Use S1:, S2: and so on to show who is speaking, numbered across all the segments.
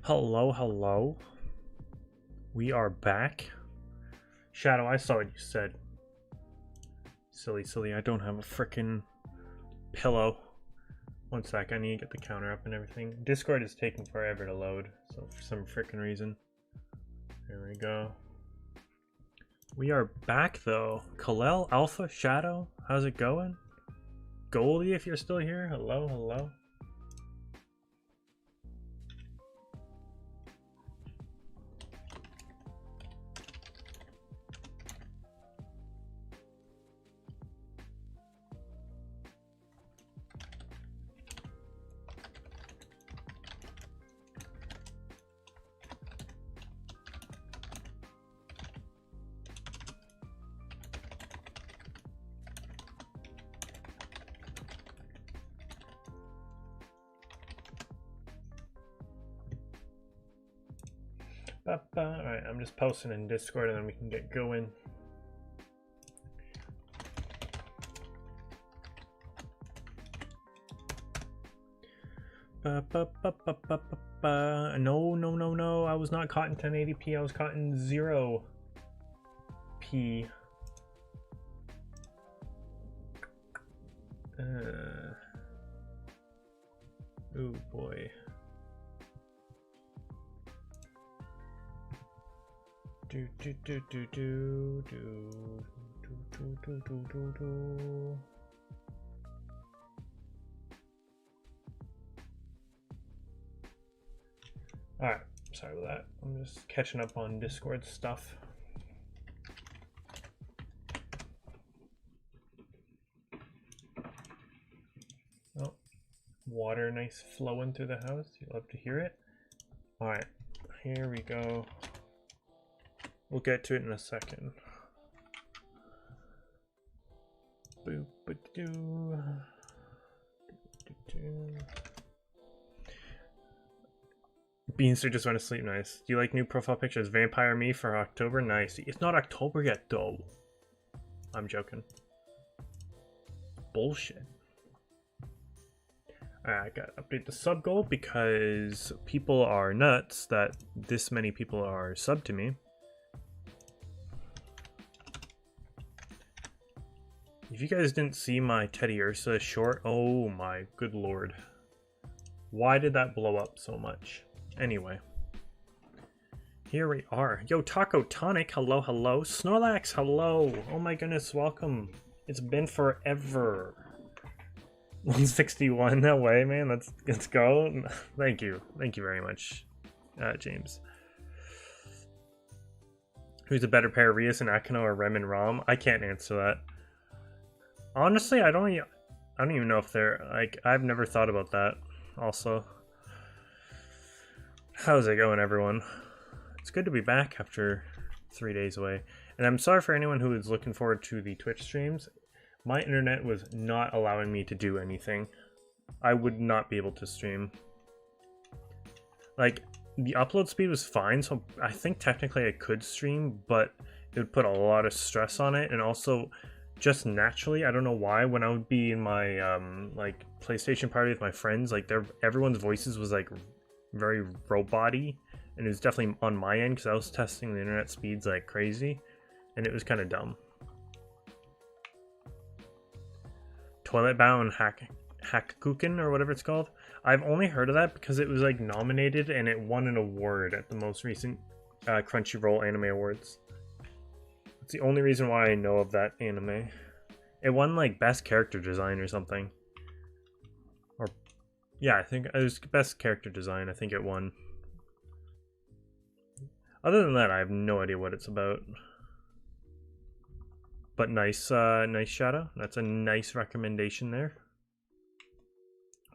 S1: Hello, hello. We are back. Shadow, I saw what you said. Silly, I don't have a frickin' pillow. One sec, I need to get the counter up and everything. Discord is taking forever to load, so for some frickin' reason. There we go. We are back though. Kalel, Alpha, Shadow, how's it going? Goldie, if you're still here, hello. Alright, I'm just posting in Discord and then we can get going. No, I was not caught in 1080p, I was caught in 0p. Oh boy. Do. Alright, sorry about that. I'm just catching up on Discord stuff. Oh, water nice flowing through the house. You love to hear it. Alright, here we go. We'll get to it in a second. Boop, doo. Beanster just went to sleep. Nice. Do you like new profile pictures? Vampire me for October? Nice. It's not October yet though. I'm joking. Bullshit. I gotta update the sub goal because people are nuts that this many people are sub to me. If you guys didn't see my Teddy Ursa short, oh my good lord. Why did that blow up so much? Anyway. Here we are. Yo, Taco Tonic, hello. Snorlax, hello. Oh my goodness, welcome. It's been forever. 161, no way, man. Let's go. Thank you very much, James. Who's a better pair, Rias and Akino or Rem and Rom? I can't answer that. Honestly, I don't even know if they're like, I've never thought about that. Also, how's it going, everyone? It's good to be back after 3 days away, and I'm sorry for anyone who is looking forward to the Twitch streams. My internet was not allowing me to do anything. I would not be able to stream. Like, the upload speed was fine, so I think technically I could stream, but it would put a lot of stress on it, and also just naturally, I don't know why, when I would be in my like PlayStation party with my friends, like everyone's voices was like very robot-y, and it was definitely on my end because I was testing the internet speeds like crazy, and it was kind of dumb. Toilet Bound Hackkuchen or whatever it's called. I've only heard of that because it was like nominated and it won an award at the most recent Crunchyroll Anime Awards. It's the only reason why I know of that anime. It won like best character design or something. Or yeah, I think it was best character design. I think it won. Other than that, I have no idea what it's about. But nice, nice Shadow. That's a nice recommendation there.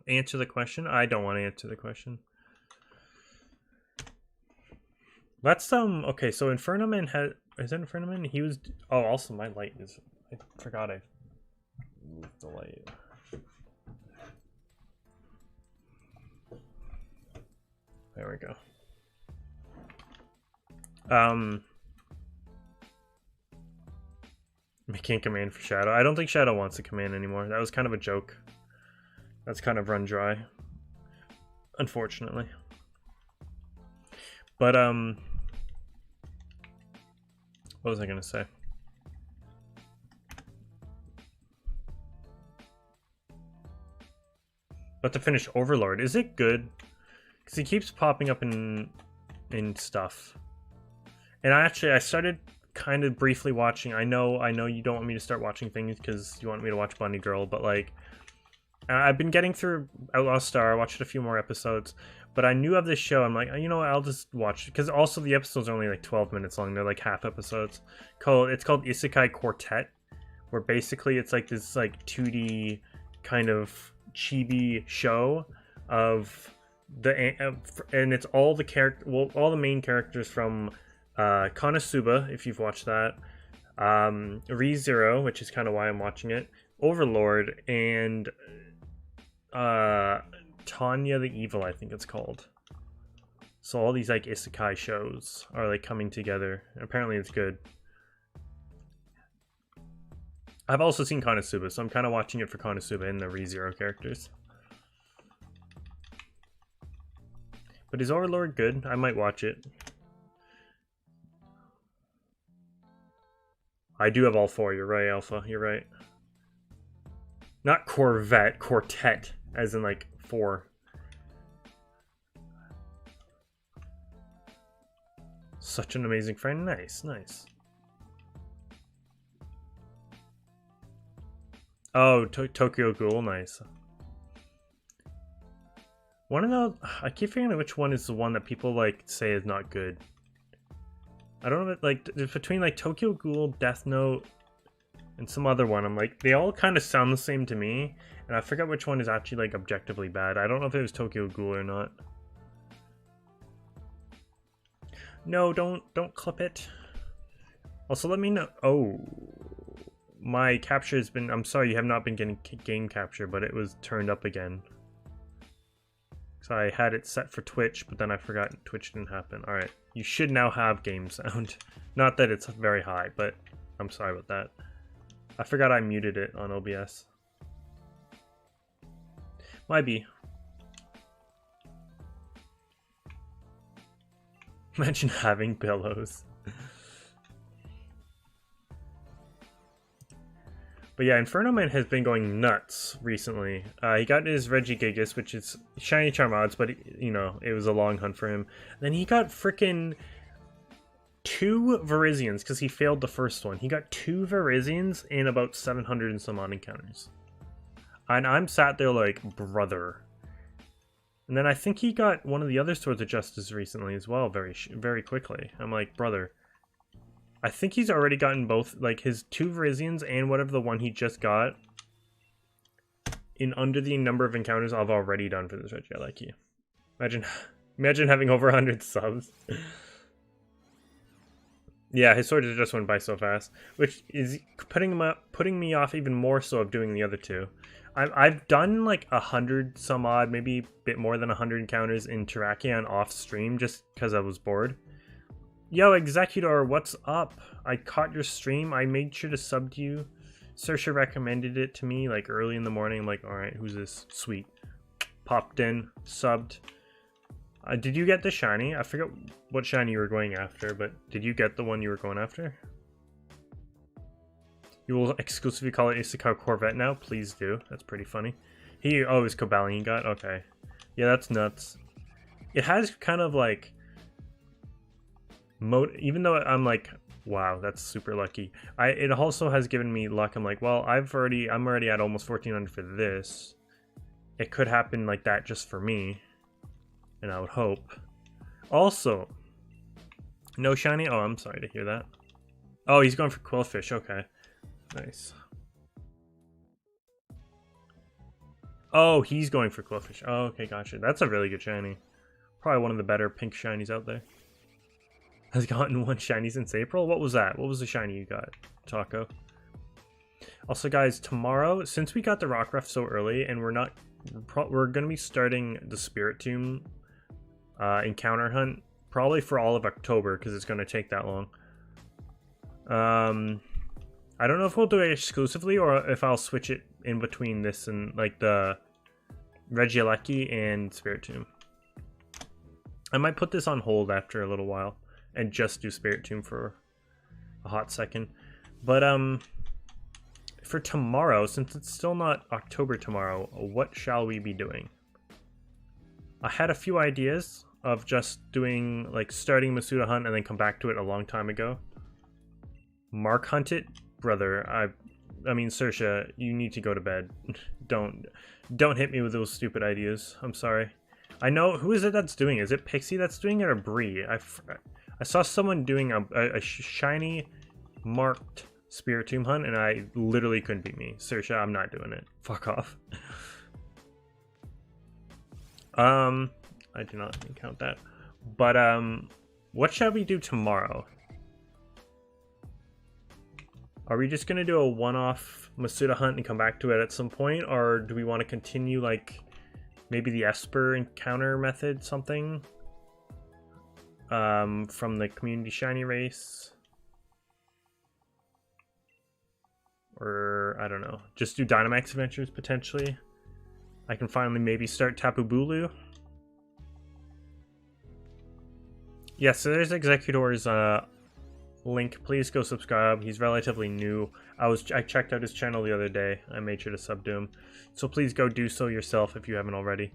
S1: Answer the question? I don't want to answer the question. Let's okay, so Infernoman has, is that Infernoman? He was, oh, also my light is, I forgot I moved the light. There we go. Making command for Shadow. I don't think Shadow wants to command anymore. That was kind of a joke. That's kind of run dry, unfortunately. But what was I gonna say? But to finish Overlord, is it good? Because he keeps popping up in stuff. And I started kind of briefly watching. I know you don't want me to start watching things because you want me to watch Bunny Girl, but like I've been getting through Outlaw Star. I watched a few more episodes, but I knew of this show. I'm like, you know what, I'll just watch it. Because also the episodes are only like 12 minutes long. They're like half episodes. It's called Isekai Quartet, where basically it's like this like 2D kind of chibi show of and it's all all the main characters from Konosuba, if you've watched that, ReZero, which is kind of why I'm watching it, Overlord, and Tanya the Evil, I think it's called. So all these like isekai shows are like coming together. Apparently it's good. I've also seen Konosuba, so I'm kind of watching it for Konosuba and the ReZero characters. But is Overlord good? I might watch it. I do have all four. You're right, Alpha. You're right. Not Corvette, Quartet, as in like 4. Such an amazing friend. Nice, nice. Oh, Tokyo Ghoul, nice. One of those, I keep forgetting which one is the one that people like say is not good. I don't know if like there's between like Tokyo Ghoul, Death Note, and some other one. I'm like, they all kind of sound the same to me, and I forget which one is actually like objectively bad. I don't know if it was Tokyo Ghoul or not. No, don't clip it. Also, let me know. Oh, my capture has been. I'm sorry, you have not been getting game capture, but it was turned up again. So I had it set for Twitch, but then I forgot Twitch didn't happen. All right, you should now have game sound. Not that it's very high, but I'm sorry about that. I forgot I muted it on OBS. Might be. Imagine having pillows. But yeah, Inferno Man has been going nuts recently. He got his Regieleki, which is shiny charm odds, but you know, it was a long hunt for him. Then he got freaking 2 Verizians because he failed the first one. He got 2 Verizians in about 700 and some odd encounters. And I'm sat there like, brother. And then I think he got one of the other Swords of Justice recently as well, very quickly. I'm like, brother. I think he's already gotten both, like his 2 Verizians and whatever the one he just got in under the number of encounters I've already done for this Regieleki. Imagine having over 100 subs. Yeah, his sword just went by so fast, which is putting me off even more so of doing the other 2. I've done like 100 some odd, maybe a bit more than 100 encounters in Terrakion off stream just because I was bored. Yo, Executor, what's up? I caught your stream. I made sure to sub to you. Saoirse recommended it to me like early in the morning. I'm like, alright, who's this? Sweet. Popped in, subbed. Did you get the shiny? I forget what shiny you were going after, but did you get the one you were going after? You will exclusively call it Isekai Corvette now? Please do. That's pretty funny. Oh, it was Cobalion got? Okay. Yeah, that's nuts. It has kind of like... even though I'm like, wow, that's super lucky. It also has given me luck. I'm like, well, I'm already at almost 1400 for this. It could happen like that just for me, and I would hope. Also, no shiny. Oh, I'm sorry to hear that. Oh, he's going for Quillfish. Okay, nice. Oh, he's going for Quillfish. Oh, okay, gotcha. That's a really good shiny. Probably one of the better pink shinies out there. Has gotten 1 shiny since April? What was that? What was the shiny you got, Taco? Also, guys, tomorrow, since we got the Rockruff so early, and we're going to be starting the Spirit Tomb encounter hunt, probably for all of October, because it's going to take that long. I don't know if we'll do it exclusively, or if I'll switch it in between this and, like, the Regieleki and Spirit Tomb. I might put this on hold after a little while and just do Spiritomb for a hot second. But for tomorrow, since it's still not October tomorrow, what shall we be doing? I had a few ideas of just doing, like, starting Masuda Hunt and then come back to it a long time ago. Mark Hunt it? Brother, I mean, Saoirse, you need to go to bed. Don't hit me with those stupid ideas. I'm sorry. I know, who is it that's doing it? Is it Pixie that's doing it or Bree? I saw someone doing a shiny marked Spiritomb Hunt and I literally couldn't beat me. Saoirse, I'm not doing it. Fuck off. I do not count that. But what shall we do tomorrow? Are we just gonna do a one-off Masuda Hunt and come back to it at some point, or do we want to continue, like, maybe the Esper encounter method, something from the community shiny race? Or I don't know, just do Dynamax adventures potentially. I can finally maybe start Tapu Bulu. Yeah, so there's Executor's link. Please go subscribe. He's relatively new. I checked out his channel the other day. I made sure to sub to him. So please go do so yourself if you haven't already.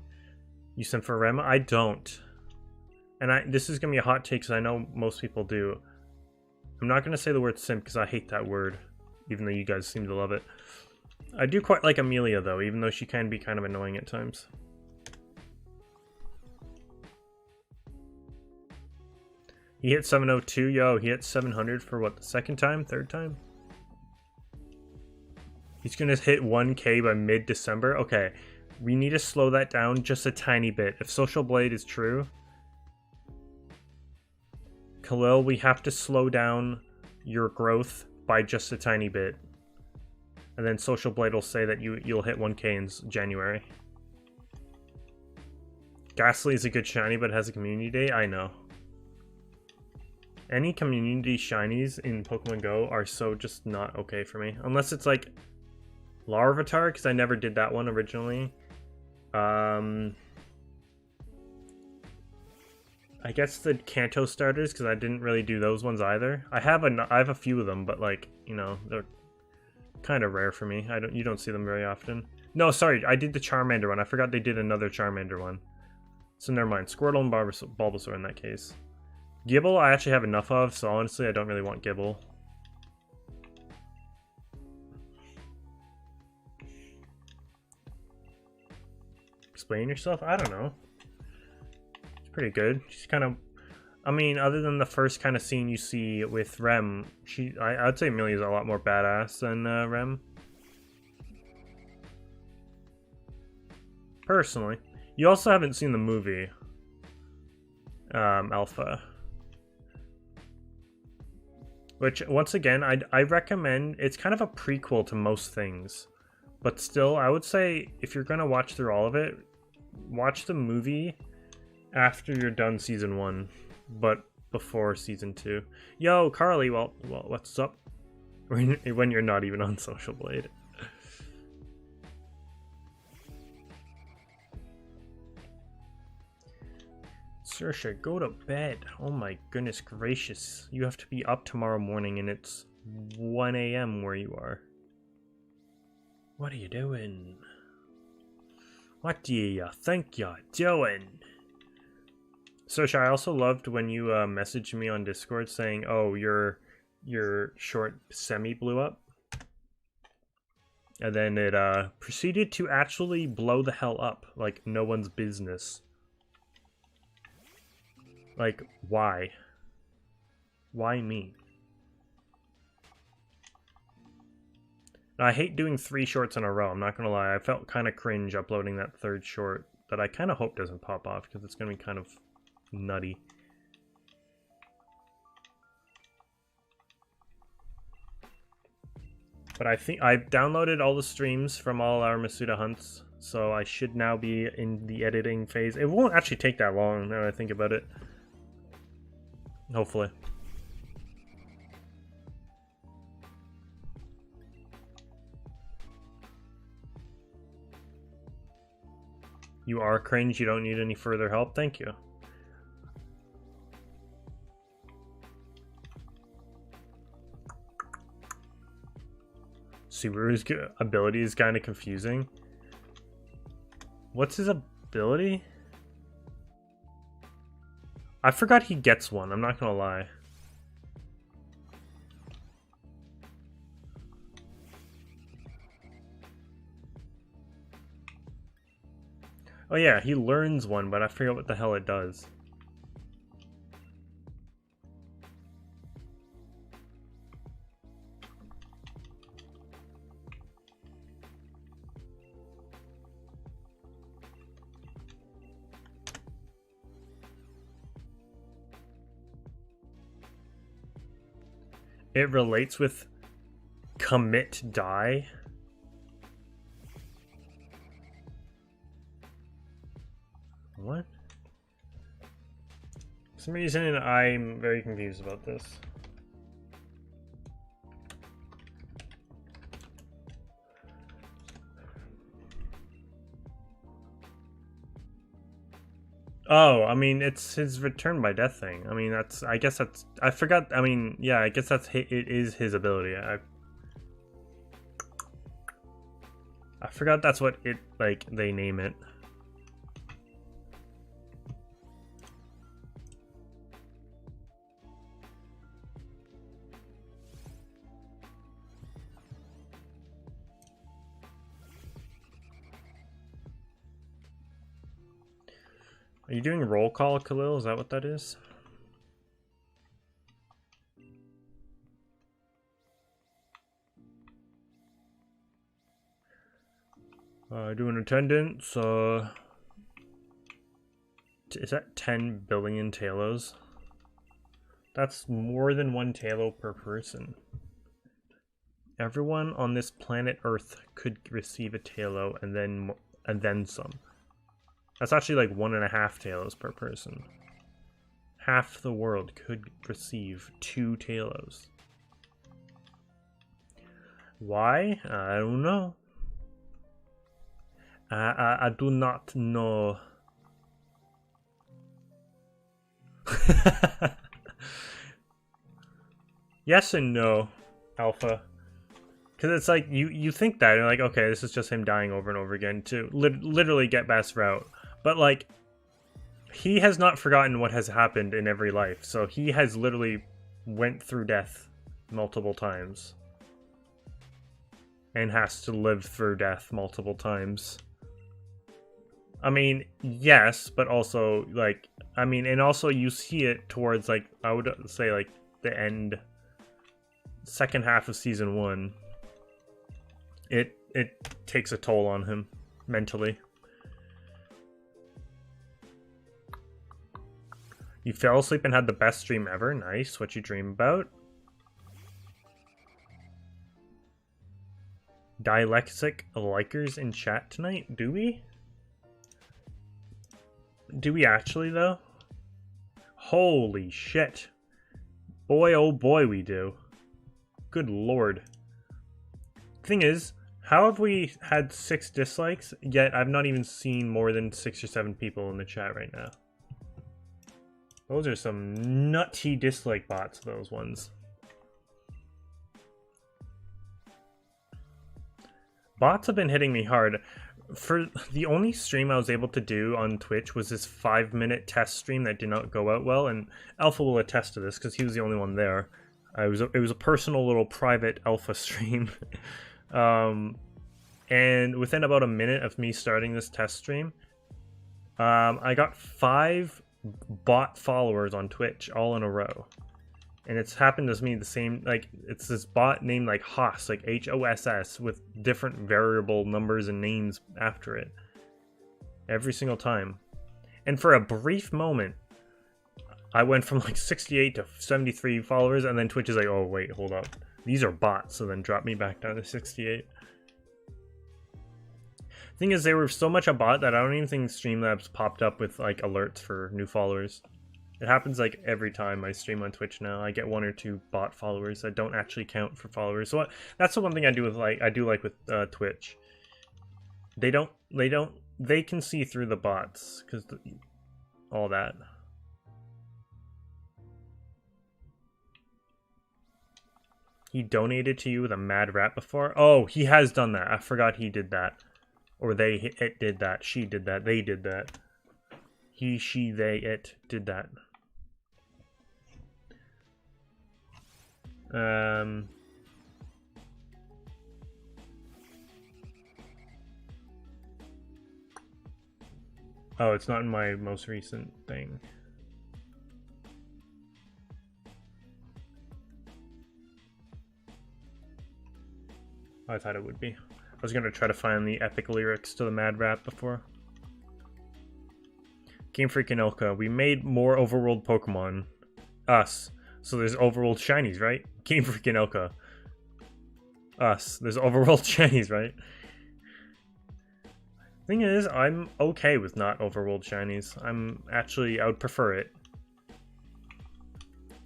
S1: You sent for Rem? I don't. And this is gonna be a hot take because I know most people do. I'm not gonna say the word simp because I hate that word, even though you guys seem to love it. I do quite like Amelia though, even though she can be kind of annoying at times. He hit 702, yo, he hit 700 for what, the second time? Third time? He's gonna hit 1k by mid-December? Okay, we need to slow that down just a tiny bit. If Social Blade is true, Khalil, we have to slow down your growth by just a tiny bit. And then Social Blade will say that you'll hit 1k in January. Ghastly is a good shiny, but it has a community day? I know. Any community shinies in Pokemon Go are so just not okay for me. Unless it's like Larvitar, because I never did that one originally. I guess the Kanto starters, because I didn't really do those ones either. I have a few of them, but like, you know, they're kind of rare for me. You don't see them very often. No, sorry, I did the Charmander one. I forgot they did another Charmander one. So never mind. Squirtle and Bulbasaur in that case. Gibble I actually have enough of, so honestly I don't really want Gibble. Explain yourself? I don't know. It's pretty good. She's kind of... I mean, other than the first kind of scene you see with Rem, I'd say Amelia's a lot more badass than Rem. Personally. You also haven't seen the movie. Alpha. Which, once again, I recommend. It's kind of a prequel to most things. But still, I would say, if you're going to watch through all of it, watch the movie after you're done Season 1. But before Season 2. Yo, Carly, well, what's up? When you're not even on Social Blade. Saoirse, go to bed. Oh my goodness gracious. You have to be up tomorrow morning and it's 1 a.m. where you are. What are you doing? What do you think you're doing? Saoirse, I also loved when you messaged me on Discord saying, oh, your short semi blew up. And then it proceeded to actually blow the hell up like no one's business. Like, why? Why me? Now, I hate doing 3 shorts in a row, I'm not gonna lie. I felt kind of cringe uploading that 3rd short that I kind of hope doesn't pop off because it's gonna be kind of nutty. But I think I've downloaded all the streams from all our Masuda hunts, so I should now be in the editing phase. It won't actually take that long now that I think about it. Hopefully. You are cringe, you don't need any further help, thank you. Subaru's ability is kind of confusing. What's his ability? I forgot he gets one, I'm not gonna lie. Oh yeah, he learns one, but I forget what the hell it does. It relates with commit die. What? For some reason, I'm very confused about this. Oh, I mean, it's his return by death thing. I mean, that's, I guess that's, I forgot, I mean, yeah, I guess that's, it is his ability. I forgot that's what it, like, they name it. Are you doing roll call, Khalil? Is that what that is? Doing attendance. Is that 10 billion talos? That's more than one talo per person. Everyone on this planet Earth could receive a talo and then some. That's actually like 1.5 talos per person. Half the world could receive 2 talos. Why? I don't know. I do not know. Yes and no, Alpha. Because it's like, you think that, you're like, okay, this is just him dying over and over again to literally get best route. But like, he has not forgotten what has happened in every life. So he has literally went through death multiple times. And has to live through death multiple times. I mean, yes, but also, like, I mean, and also you see it towards, like, I would say, like, the end, second half of season 1. It takes a toll on him mentally. You fell asleep and had the best dream ever. Nice. What you dream about? Dialectic likers in chat tonight? Do we? Do we actually, though? Holy shit. Boy, oh boy, we do. Good lord. Thing is, how have we had 6 dislikes, yet I've not even seen more than 6 or 7 people in the chat right now? Those are some nutty dislike bots, those ones. Bots have been hitting me hard. For the only stream I was able to do on Twitch was this 5-minute test stream that did not go out well, and Alpha will attest to this because he was the only one there. It was a personal little private Alpha stream. And within about a minute of me starting this test stream, I got 5 bot followers on Twitch all in a row. And it's happened to me the same, like, it's this bot named like Hoss, like H-O-S-S, with different variable numbers and names after it. Every single time. And for a brief moment, I went from like 68 to 73 followers, and then Twitch is like, oh wait, hold up. These are bots, so then drop me back down to 68. Thing is, they were so much a bot that I don't even think Streamlabs popped up with like alerts for new followers. It happens like every time I stream on Twitch now. I get 1 or 2 bot followers that don't actually count for followers. So that's the one thing I do with with Twitch. They can see through the bots because all that. He donated to you with a mad rat before? Oh, he has done that. I forgot he did that. Or it did that. She did that. They did that. He, she, they, it did that. Oh, it's not in my most recent thing. I thought it would be. I was gonna try to find the epic lyrics to the Mad Rap before. Game Freak and Ilka, we made more overworld Pokemon. Us. So there's overworld shinies, right? Game Freak and Ilka. Us. There's overworld shinies, right? Thing is, I'm okay with not overworld shinies. I would prefer it.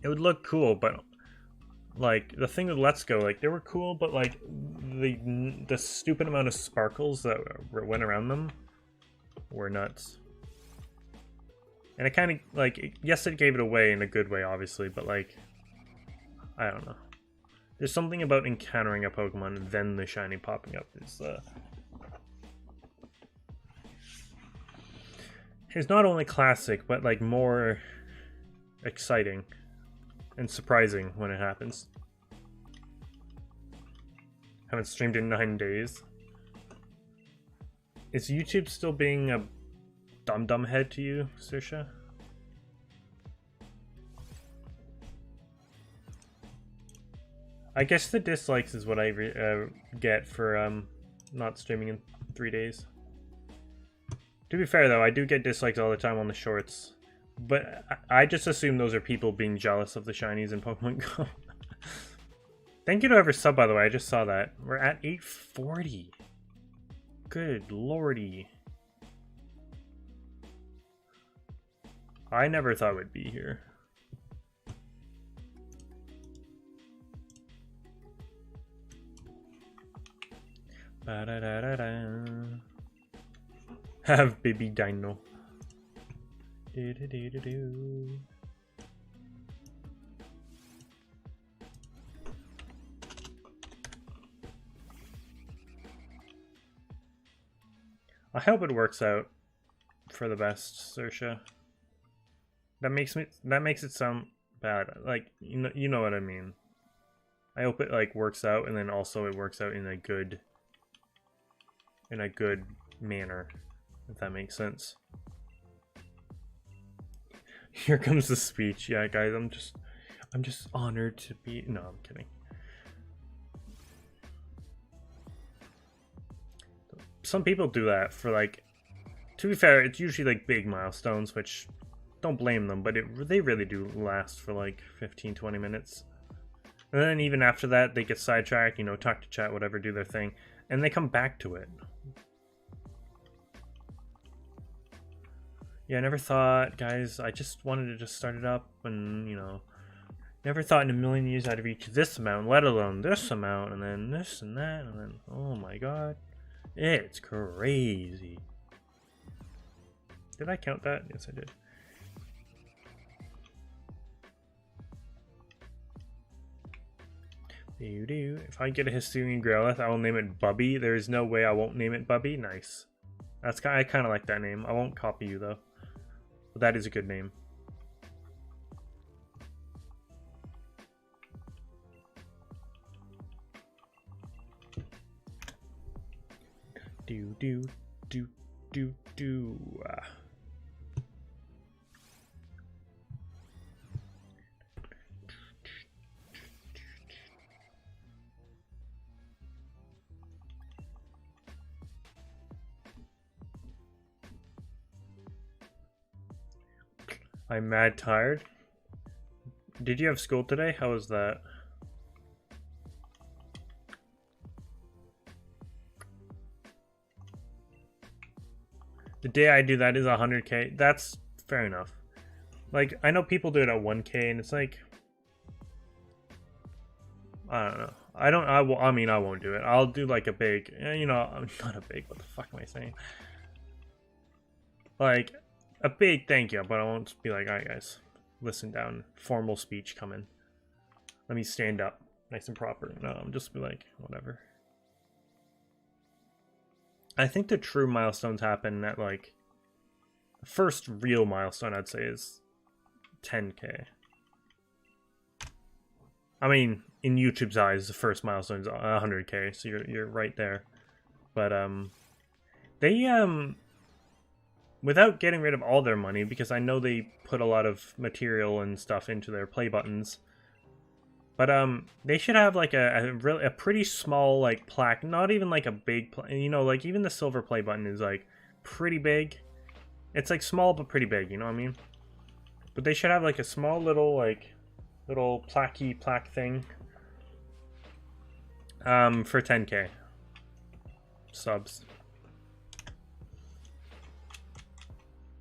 S1: It would look cool, but like the thing with Let's Go, like they were cool, but like the stupid amount of sparkles that went around them were nuts. And it kind of like, yes, it gave it away in a good way, obviously, but like, I don't know. There's something about encountering a Pokemon and then the shiny popping up is it's not only classic, but like more exciting and surprising when it happens. Haven't streamed in 9 days. Is YouTube still being a dum-dum head to you, Saoirse? I guess the dislikes is what I get for not streaming in 3 days. To be fair though, I do get dislikes all the time on the shorts. But I just assume those are people being jealous of the shinies in Pokemon Go. Thank you to whoever sub, by the way. I just saw that. We're at 840. Good lordy. I never thought we'd be here. Ba-da-da-da-da. Have baby dino. Do-do-do-do-do. I hope it works out for the best, Saoirse. That makes it sound bad. Like you know what I mean. I hope it like works out, and then also it works out in a good manner, if that makes sense. Here comes the speech. Yeah, guys, I'm just honored to be. No, I'm kidding. Some people do that for like. To be fair, it's usually like big milestones, which don't blame them, but they really do last for like 15-20 minutes. And then even after that, they get sidetracked, you know, talk to chat, whatever, do their thing, and they come back to it. Yeah, I never thought, guys, I just wanted to just start it up, and, you know, never thought in a million years I'd reach this amount, let alone this amount, and then this and that, and then, oh my god, it's crazy. Did I count that? Yes, I did. If I get a Hisuian Growlithe, I will name it Bubby. There is no way I won't name it Bubby. Nice. I kind of like that name. I won't copy you though. But that is a good name. Do. I'm mad tired. Did you have school today? How was that? The day I do that is 100k. That's fair enough. Like, I know people do it at 1k and it's like, I don't know. I mean, I won't do it. I'll do like a big, you know, not a big, what the fuck am I saying? Like, a big thank you, but I won't be like, alright guys, listen down. Formal speech coming. Let me stand up. nice and proper. No, I'm just be like, whatever. I think the true milestones happen at like, the first real milestone I'd say is 10K. I mean, in YouTube's eyes, the first milestone is 100K, so you're right there. But they without getting rid of all their money, because I know they put a lot of material and stuff into their play buttons. But they should have like a pretty small like plaque, not even like a big, you know, like even the silver play button is like pretty big. It's like small but pretty big, you know what I mean? But they should have like a small little plaque thing for 10K subs.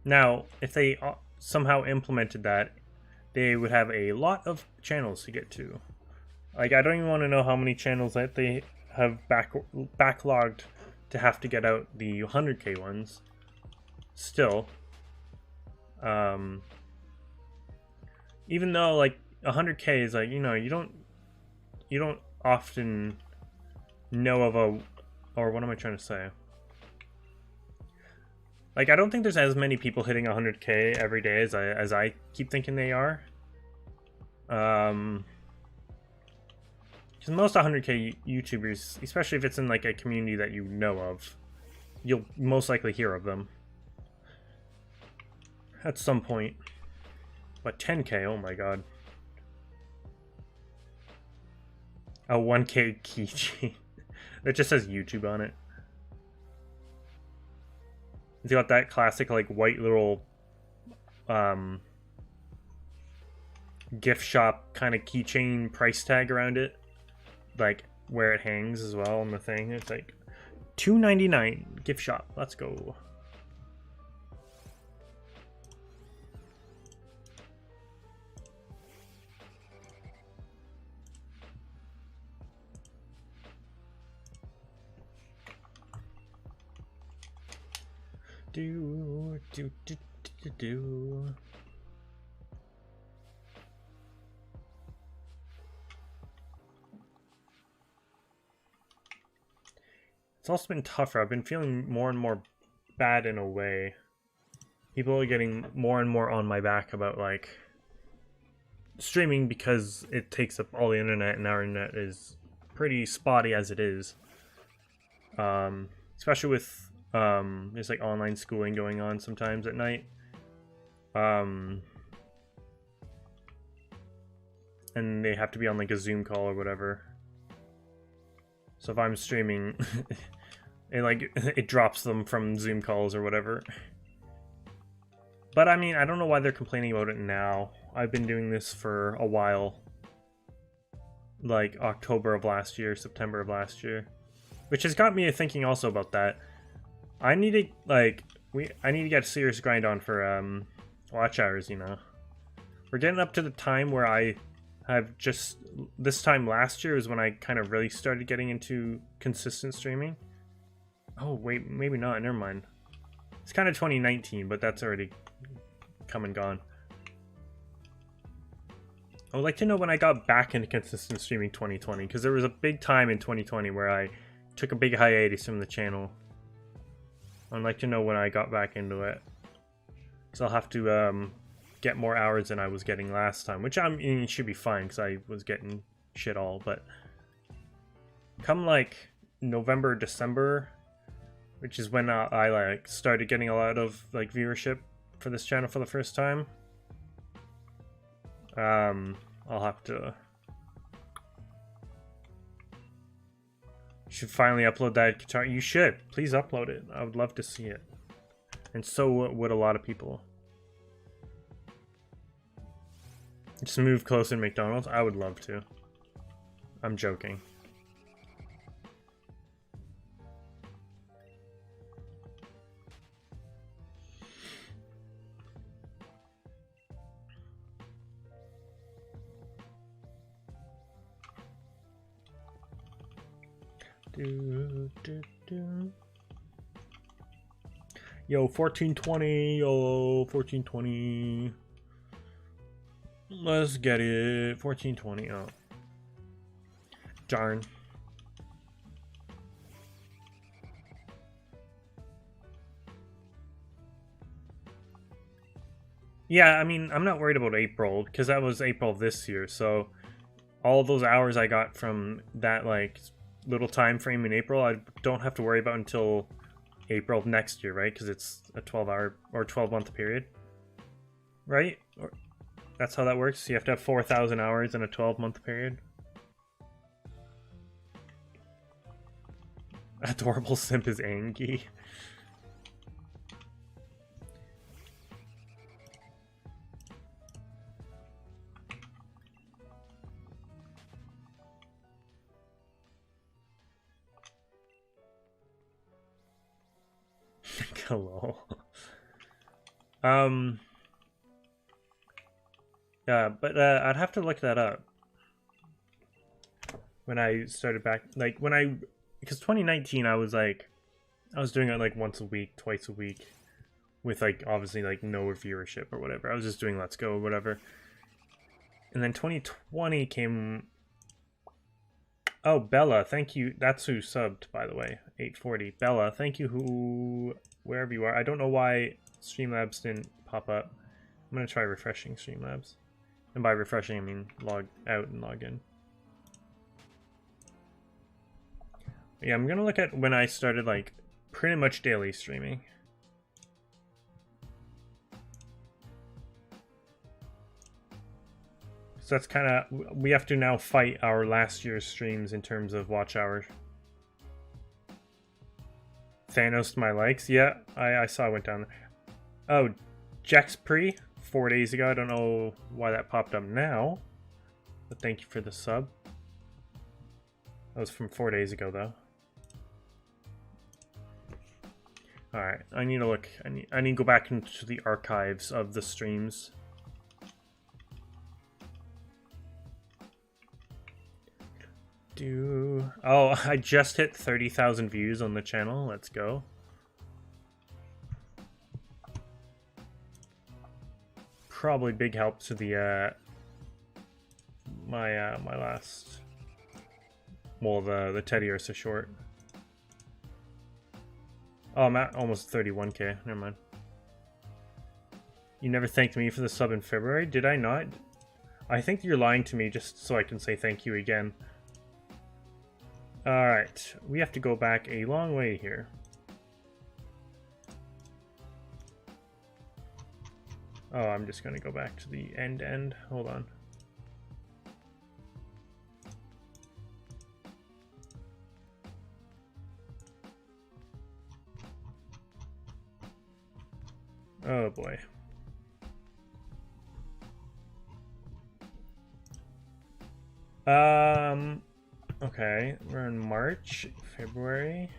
S1: Now, if they somehow implemented that, they would have a lot of channels to get to. Like, I don't even want to know how many channels that they have backlogged to have to get out the 100K ones. Still, even though like 100K is like, you know, you don't often know of or what am I trying to say? Like, I don't think there's as many people hitting 100K every day as I keep thinking they are. Because most 100K YouTubers, especially if it's in like a community that you know of, you'll most likely hear of them at some point. But 10K, oh my god. A 1K keychain that just says YouTube on it. It's got that classic like white little gift shop kind of keychain price tag around it, like where it hangs as well on the thing. It's like $2.99 gift shop. Let's go. Do. It's also been tougher. I've been feeling more and more bad in a way. People are getting more and more on my back about like streaming because it takes up all the internet, and our internet is pretty spotty as it is. Especially with there's like online schooling going on sometimes at night. And they have to be on like a Zoom call or whatever. So if I'm streaming, it drops them from Zoom calls or whatever. But I mean, I don't know why they're complaining about it now. I've been doing this for a while. Like October of last year, September of last year. Which has got me thinking also about that. I need to I need to get a serious grind on for watch hours, you know. We're getting up to the time where I have just this time last year is when I kind of really started getting into consistent streaming. Oh wait, maybe not, never mind. It's kind of 2019, but that's already come and gone. I would like to know when I got back into consistent streaming 2020, because there was a big time in 2020 where I took a big hiatus from the channel. I'd like to know when I got back into it. So I'll have to get more hours than I was getting last time, which I mean, it should be fine because I was getting shit all, but come like November, December, which is when I like started getting a lot of like viewership for this channel for the first time. I'll have to should finally upload that guitar. You should. Please upload it. I would love to see it. And so would a lot of people. Just move closer to McDonald's? I would love to. I'm joking. Yo, 1420. Yo, 1420. Let's get it. 1420. Oh. Darn. Yeah, I mean, I'm not worried about April, because that was April of this year, so all those hours I got from that, like, little time frame in April, I don't have to worry about until April of next year, right? Because it's a 12-hour or 12-month period, right? Or, that's how that works? You have to have 4,000 hours in a 12-month period? Adorable simp is Angie. Hello. Yeah, but I'd have to look that up. When I started back, like because 2019 I was doing it like once a week, twice a week, with like obviously like no viewership or whatever. I was just doing Let's Go or whatever. And then 2020 came. Oh, Bella, thank you. That's who subbed, by the way. 840. Bella, thank you. Wherever you are. I don't know why Streamlabs didn't pop up. I'm gonna try refreshing Streamlabs, and by refreshing I mean log out and log in. Yeah, I'm gonna look at when I started like pretty much daily streaming. So that's kind of, we have to now fight our last year's streams in terms of watch hours. Thanos to my likes. Yeah, I saw it went down. Oh, Jax Pre 4 days ago. I don't know why that popped up now, but thank you for the sub. That was from 4 days ago though. Alright, I need to look. I need to go back into the archives of the streams. Oh, I just hit 30,000 views on the channel. Let's go. Probably big help to the my last, well, the Teddy Ursa short. Oh, I'm at almost 31k. Never mind. You never thanked me for the sub in February? Did I not? I think you're lying to me just so I can say thank you again. Alright, we have to go back a long way here. Oh, I'm just gonna go back to the end. Hold on. Oh boy. Okay, we're in March, February,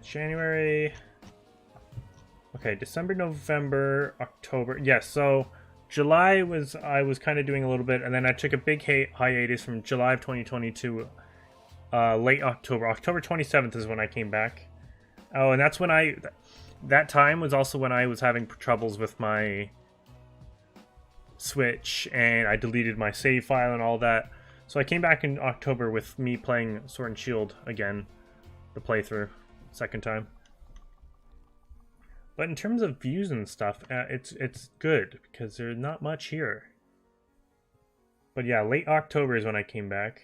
S1: January. Okay, December, November, October. Yes, so July was, I was kind of doing a little bit, and then I took a big hiatus from July of 2022, late October. October 27th is when I came back. Oh, and that's when that time was also when I was having troubles with my Switch, and I deleted my save file and all that. So I came back in October with me playing Sword and Shield again, the playthrough, second time. But in terms of views and stuff, it's good because there's not much here. But yeah, late October is when I came back.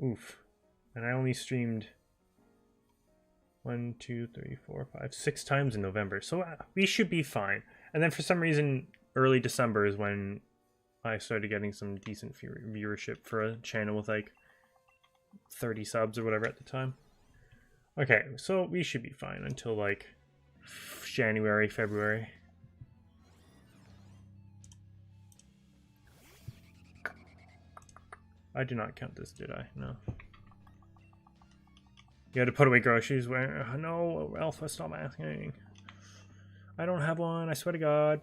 S1: Oof. And I only streamed 1, 2, 3, 4, 5, 6 times in November. So we should be fine. And then for some reason, early December is when I started getting some decent viewership for a channel with like 30 subs or whatever at the time. Okay, so we should be fine until like January, February. I did not count this, did I? No. You had to put away groceries. Where? No, Alpha, stop asking. I don't have one, I swear to God.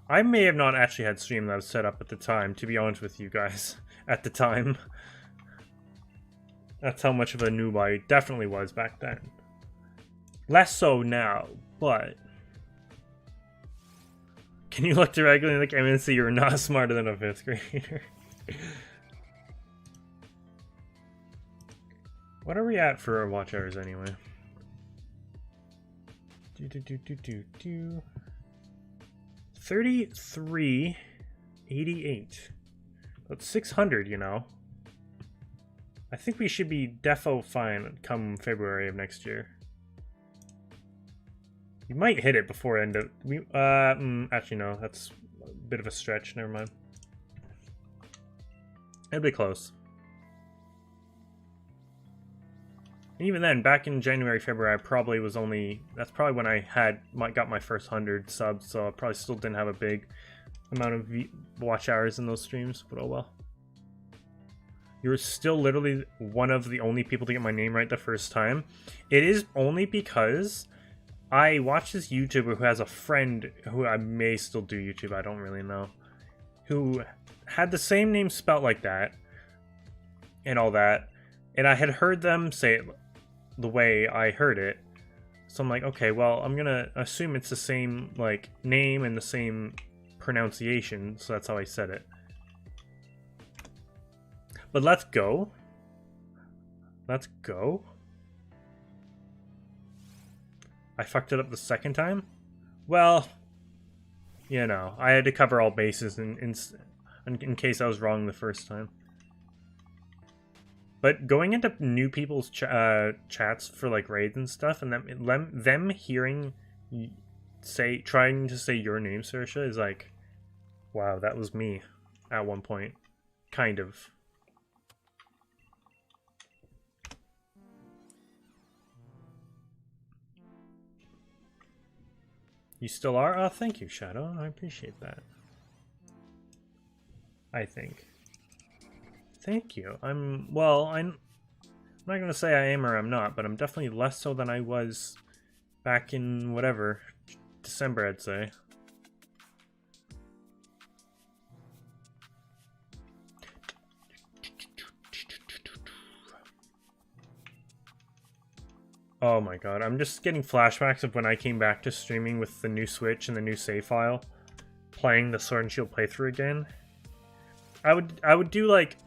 S1: I may have not actually had Streamlabs set up at the time, to be honest with you guys. At the time. That's how much of a noob I definitely was back then. Less so now, but Can you look directly in the camera and see you're not smarter than a 5th grader? What are we at for our watch hours anyway? 3388. That's 600, you know. I think we should be defo fine come February of next year. You might hit it before end of actually no, that's a bit of a stretch, never mind. It'll be close. And even then, back in January, February, I probably was that's probably when I got my first 100 subs, so I probably still didn't have a big amount of watch hours in those streams, but oh well. You're still literally one of the only people to get my name right the first time. It is only because I watched this YouTuber who has a friend who I may still do YouTube, I don't really know, who had the same name spelt like that and all that, and I had heard them say it the way I heard it, so I'm like, okay, well, I'm gonna assume it's the same like name and the same pronunciation, so that's how I said it. But let's go. Let's go. I fucked it up the second time? Well, you know, I had to cover all bases in case I was wrong the first time. But going into new people's chats for like raids and stuff, and them hearing trying to say your name, Saoirse, is like, wow, that was me at one point, kind of. You still are? Oh, thank you, Shadow. I appreciate that. I think. Thank you. I'm not going to say I am or I'm not, but I'm definitely less so than I was back in whatever, December, I'd say. Oh my god, I'm just getting flashbacks of when I came back to streaming with the new Switch and the new save file, playing the Sword and Shield playthrough again. I would do like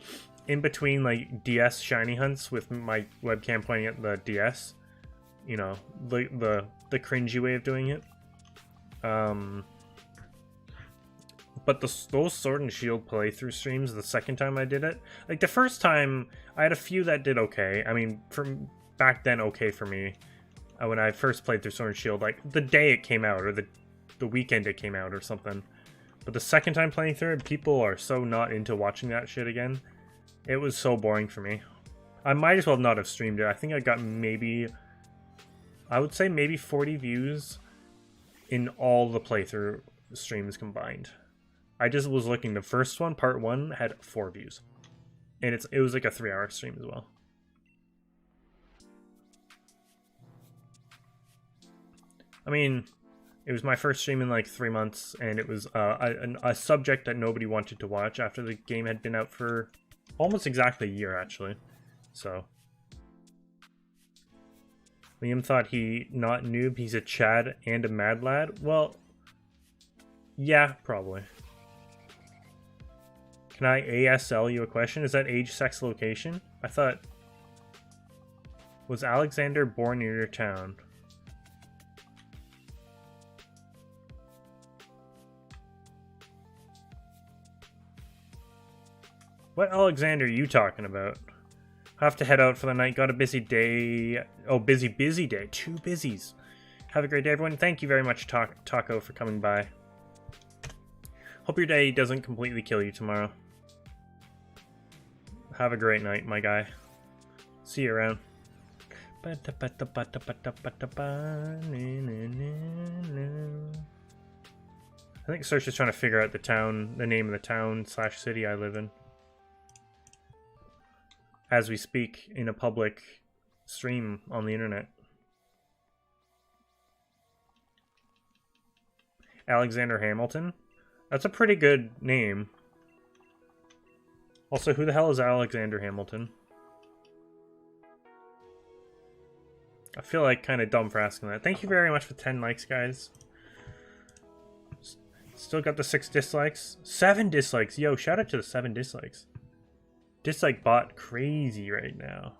S1: in between like DS shiny hunts with my webcam pointing at the DS, you know, the cringy way of doing it. But those Sword and Shield playthrough streams, the second time I did it, like the first time I had a few that did okay. I mean, from back then, okay for me. When I first played through Sword and Shield, like the day it came out or the weekend it came out or something. But the second time playing through it, people are so not into watching that shit again. It was so boring for me. I might as well not have streamed it. I think I got I would say maybe 40 views in all the playthrough streams combined. I just was looking, the first one, part 1, had 4 views. And it was like a 3-hour stream as well. I mean, it was my first stream in like 3 months, and it was a subject that nobody wanted to watch after the game had been out for almost exactly a year, actually. So Liam thought he not noob, he's a Chad and a mad lad. Well, yeah, probably. Can I ASL you a question? Is that age, sex, location? I thought... Was Alexander born near your town? What Alexander are you talking about? I have to head out for the night. Got a busy day. Oh, busy day. 2 busies. Have a great day, everyone. Thank you very much, Taco, for coming by. Hope your day doesn't completely kill you tomorrow. Have a great night, my guy. See you around. I think Saoirse is trying to figure out the name of the town / city I live in. As we speak in a public stream on the internet. Alexander Hamilton? That's a pretty good name. Also, who the hell is Alexander Hamilton? I feel like kind of dumb for asking that. Thank you very much for 10 likes, guys. Still got the 6 dislikes. 7 dislikes. Yo, shout out to the 7 dislikes. Dislike bot crazy right now.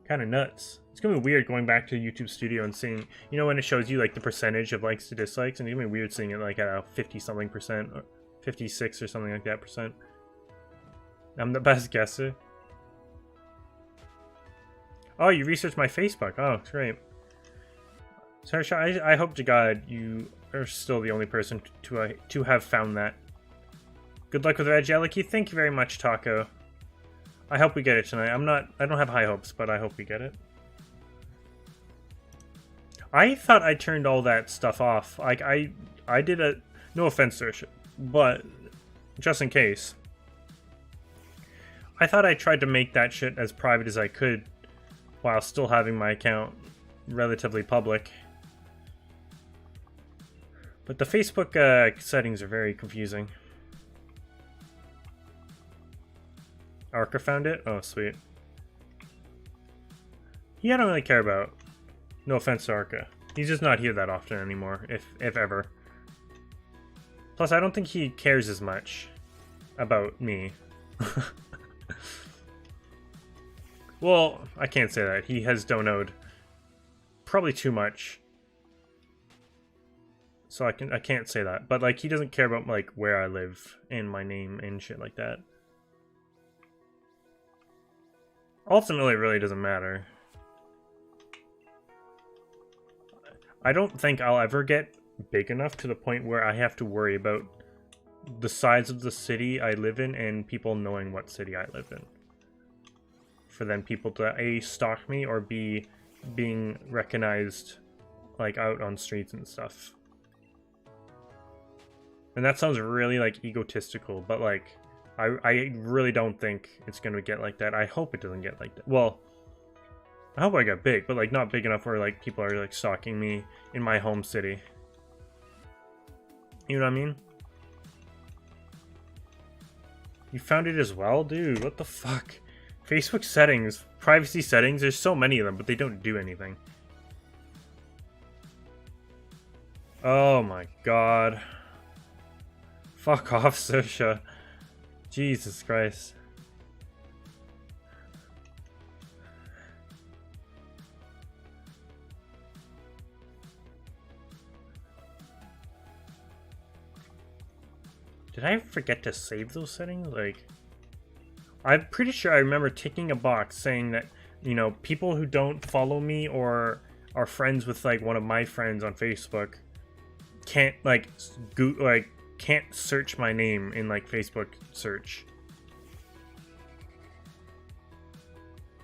S1: Kind of nuts. It's gonna be weird going back to YouTube Studio and seeing, you know, when it shows you like the percentage of likes to dislikes, and it's gonna be weird seeing it like at a 50 something percent, or 56 or something like that percent. I'm the best guesser. Oh, you researched my Facebook. Oh, great. Sorry, I hope to God you are still the only person to have found that. Good luck with Regieleki. Thank you very much, Taco. I hope we get it tonight. I don't have high hopes, but I hope we get it. I thought I turned all that stuff off. Like, I did a... No offense, Sersha, but just in case. I thought I tried to make that shit as private as I could while still having my account relatively public. But the Facebook settings are very confusing. Arca found it? Oh, sweet. He I don't really care about. No offense to Arca. He's just not here that often anymore, if ever. Plus, I don't think he cares as much about me. Well, I can't say that. He has donoed probably too much. So I can't say that. But like he doesn't care about like where I live and my name and shit like that. Ultimately, it really doesn't matter. I don't think I'll ever get big enough to the point where I have to worry about the size of the city I live in and people knowing what city I live in. For then people to A, stalk me, or B, being recognized like out on streets and stuff. And that sounds really like egotistical, but like I really don't think it's gonna get like that. I hope it doesn't get like that. Well, I hope I get big, but like not big enough where like people are like stalking me in my home city. You know what I mean? You found it as well? Dude, what the fuck? Facebook settings, privacy settings, there's so many of them, but they don't do anything. Oh my god. Fuck off, Sersha. Jesus Christ. Did I forget to save those settings? Like, I'm pretty sure I remember ticking a box saying that, you know, people who don't follow me or are friends with like one of my friends on Facebook can't like can't search my name in like Facebook search.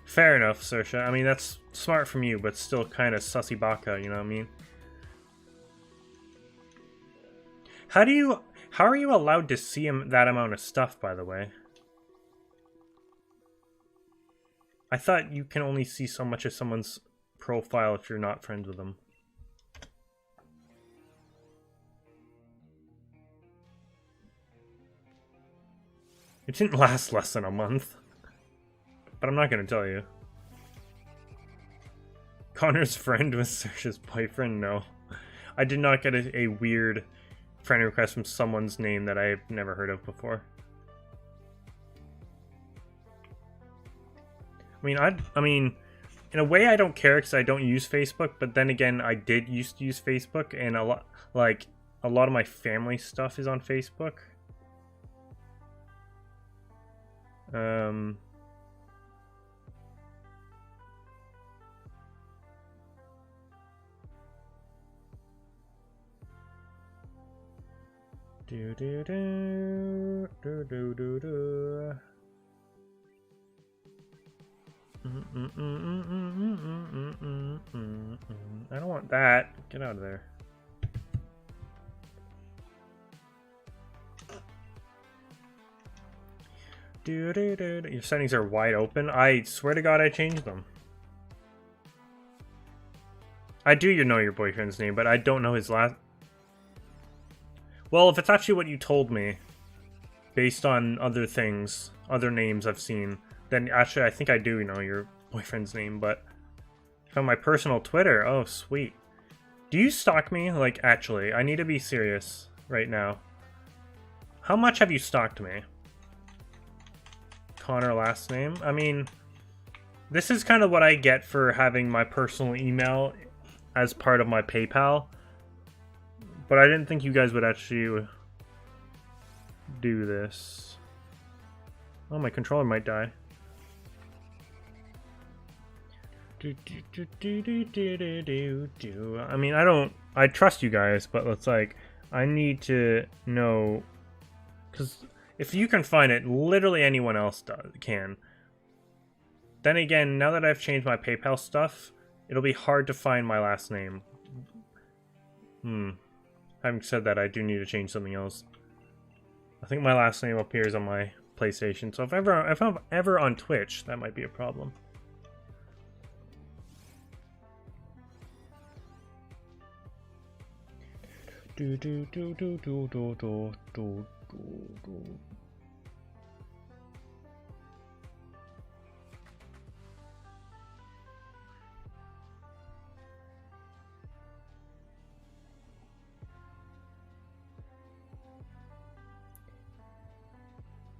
S1: Fair enough, Sersha. I mean, that's smart from you, but still kind of sussy baka, you know what I mean? How are you allowed to see that amount of stuff, by the way? I thought you can only see so much of someone's profile if you're not friends with them. It didn't last less than a month. But I'm not going to tell you. Connor's friend was Sersha's boyfriend? No. I did not get a weird friend request from someone's name that I've never heard of before. I mean, in a way I don't care because I don't use Facebook, but then again, I did used to use Facebook, and a lot of my family stuff is on Facebook. Do do do do do do do. I don't want that. Get out of there. Do do do. Your settings are wide open. I swear to God, I changed them. I do know your boyfriend's name, but I don't know his last. Well, if it's actually what you told me, based on other things, other names I've seen, then actually I think I do know your boyfriend's name, but on my personal Twitter, oh sweet. Do you stalk me? Like, actually, I need to be serious right now. How much have you stalked me? Connor last name? I mean, this is kind of what I get for having my personal email as part of my PayPal. But I didn't think you guys would actually do this. Oh, my controller might die. I mean, I trust you guys, but it's like, I need to know, because if you can find it, literally anyone else can. Then again, now that I've changed my PayPal stuff, it'll be hard to find my last name. Having said that, I do need to change something else. I think my last name appears on my PlayStation, so if I'm ever on Twitch, that might be a problem.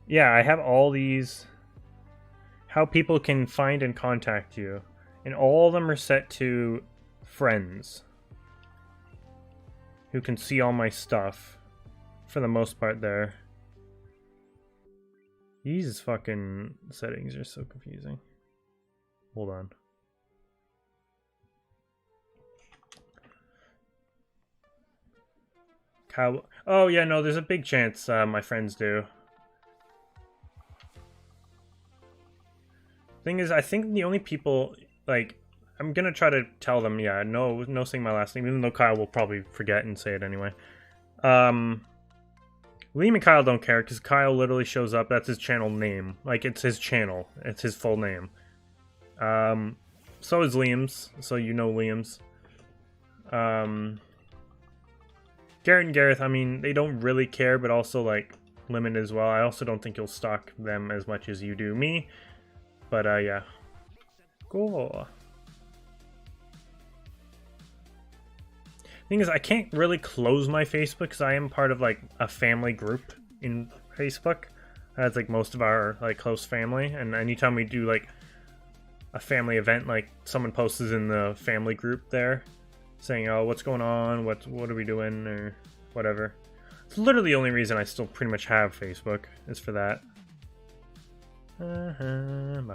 S1: Yeah, I have all these, how people can find and contact you, and all of them are set to friends, who can see all my stuff, for the most part there. These fucking settings are so confusing. Hold on. Cow. Oh yeah, no, there's a big chance my friends do. Thing is, I think the only people, like, I'm gonna try to tell them, yeah, no saying my last name, even though Kyle will probably forget and say it anyway. Liam and Kyle don't care, because Kyle literally shows up, that's his channel name. Like, it's his channel. It's his full name. So is Liam's, so you know Liam's. Garrett and Gareth, I mean, they don't really care, but also, like, limit as well. I also don't think you'll stalk them as much as you do me. But, yeah. Cool. Thing is, I can't really close my Facebook because I am part of, like, a family group in Facebook. That's, like, most of our, like, close family. And anytime we do, like, a family event, like, someone posts in the family group there saying, oh, what's going on? What are we doing? Or whatever. It's literally the only reason I still pretty much have Facebook is for that. And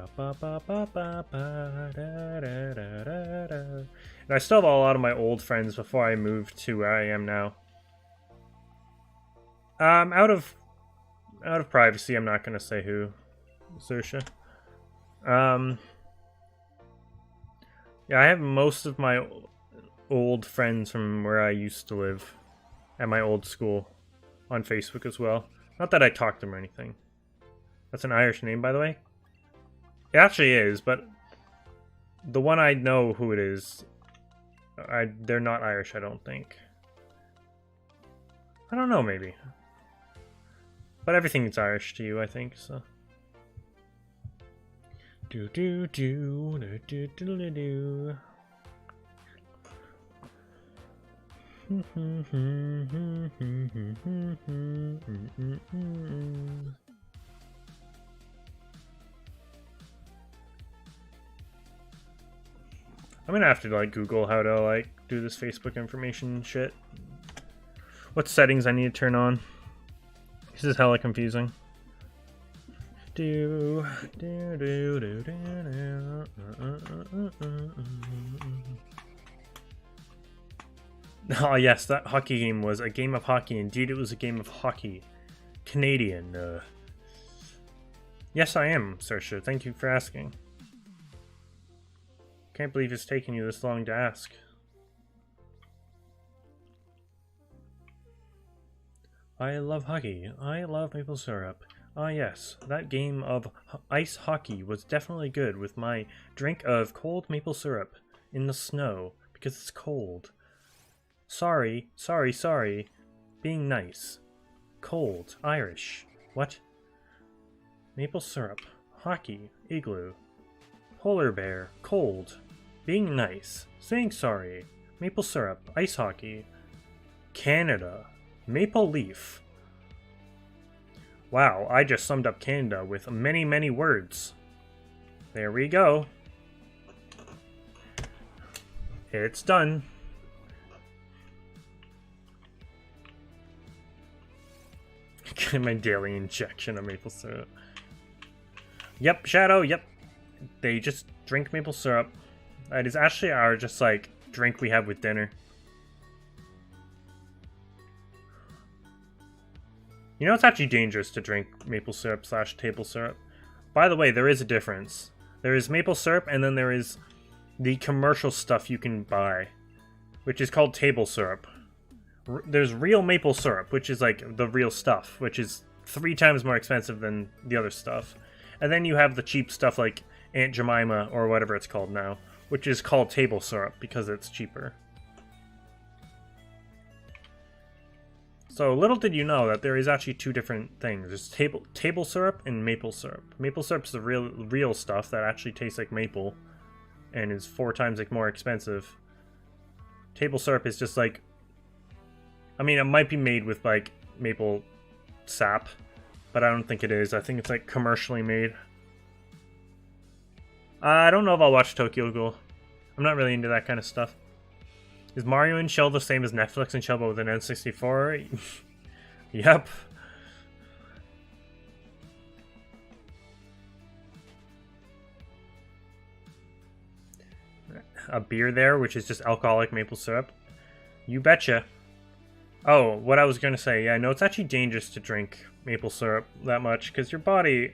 S1: I still have a lot of my old friends before I moved to where I am now. Out of privacy, I'm not gonna say who. Sersha. Yeah, I have most of my old friends from where I used to live at my old school on Facebook as well. Not that I talk to them or anything. That's an Irish name, by the way. It actually is, but the one I know who it is, they're not Irish, I don't think. I don't know, maybe. But everything is Irish to you, I think, so. I'm gonna have to, like, Google how to, like, do this Facebook information shit. What settings I need to turn on. This is hella confusing. Oh yes, that hockey game was a game of hockey. Indeed, it was a game of hockey. Canadian. Yes, I am, Saoirse. Thank you for asking. Can't believe it's taken you this long to ask. I love hockey. I love maple syrup. Ah yes, that game of ice hockey was definitely good with my drink of cold maple syrup in the snow because it's cold. Sorry. Being nice. Cold. Irish. What? Maple syrup. Hockey. Igloo. Polar bear. Cold. Being nice. Saying sorry. Maple syrup. Ice hockey. Canada. Maple leaf. Wow, I just summed up Canada with many, many words. There we go. It's done. Get my daily injection of maple syrup. Yep, Shadow, yep. They just drink maple syrup. That is actually our just like drink we have with dinner. You know, it's actually dangerous to drink maple syrup / table syrup. By the way, there is a difference. There is maple syrup, and then there is the commercial stuff you can buy, which is called table syrup. There's real maple syrup, which is like the real stuff, which is 3 times more expensive than the other stuff. And then you have the cheap stuff like Aunt Jemima, or whatever it's called now, which is called table syrup because it's cheaper. So little did you know that there is actually 2 different things. There's table syrup and maple syrup. Maple syrup's the real stuff that actually tastes like maple and is 4 times like more expensive. Table syrup is just like, I mean, it might be made with like maple sap, but I don't think it is. I think it's like commercially made. I don't know if I'll watch Tokyo Ghoul. I'm not really into that kind of stuff. Is Mario and Shell the same as Netflix and Shell but with an N64? Yep. A beer there, which is just alcoholic maple syrup. You betcha. Oh, what I was going to say. Yeah, no, it's actually dangerous to drink maple syrup that much because your body,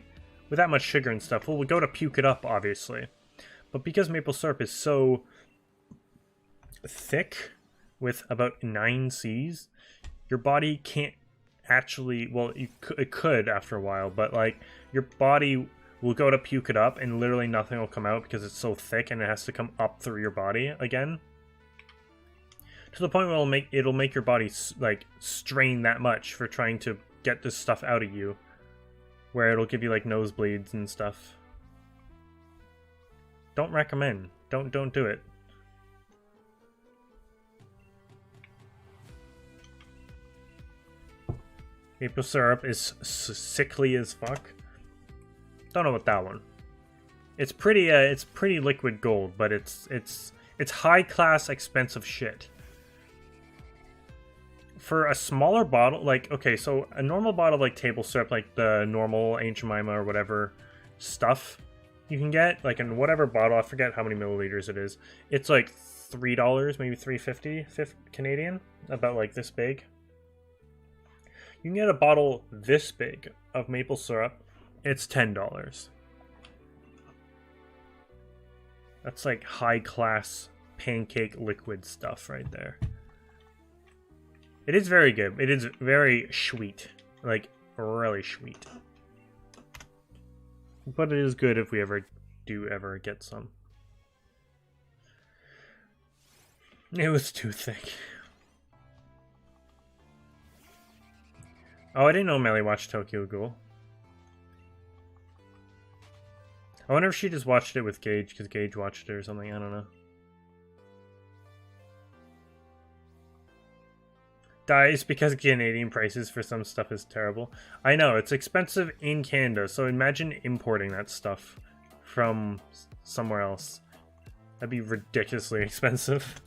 S1: with that much sugar and stuff, will go to puke it up, obviously. But because maple syrup is so thick with about 9 C's, your body can't actually, well, it could after a while, but like your body will go to puke it up and literally nothing will come out because it's so thick and it has to come up through your body again, to the point where it'll make your body like strain that much for trying to get this stuff out of you, where it'll give you like nosebleeds and stuff. Don't recommend. Don't do it. Maple syrup is sickly as fuck. Don't know about that one. It's pretty liquid gold, but it's high class expensive shit. For a smaller bottle, like, okay, so a normal bottle of like table syrup, like the normal Aunt Jemima or whatever stuff you can get, like in whatever bottle, I forget how many milliliters it is. It's like $3, maybe $3.50 Canadian, about like this big. You can get a bottle this big of maple syrup. It's $10. That's like high class pancake liquid stuff right there. It is very good. It is very sweet. Like, really sweet. But it is good if we ever get some. It was too thick. Oh, I didn't know Melly watched Tokyo Ghoul. I wonder if she just watched it with Gage, because Gage watched it or something, I don't know. Dies because Canadian prices for some stuff is terrible. I know, it's expensive in Canada, so imagine importing that stuff from somewhere else. That'd be ridiculously expensive.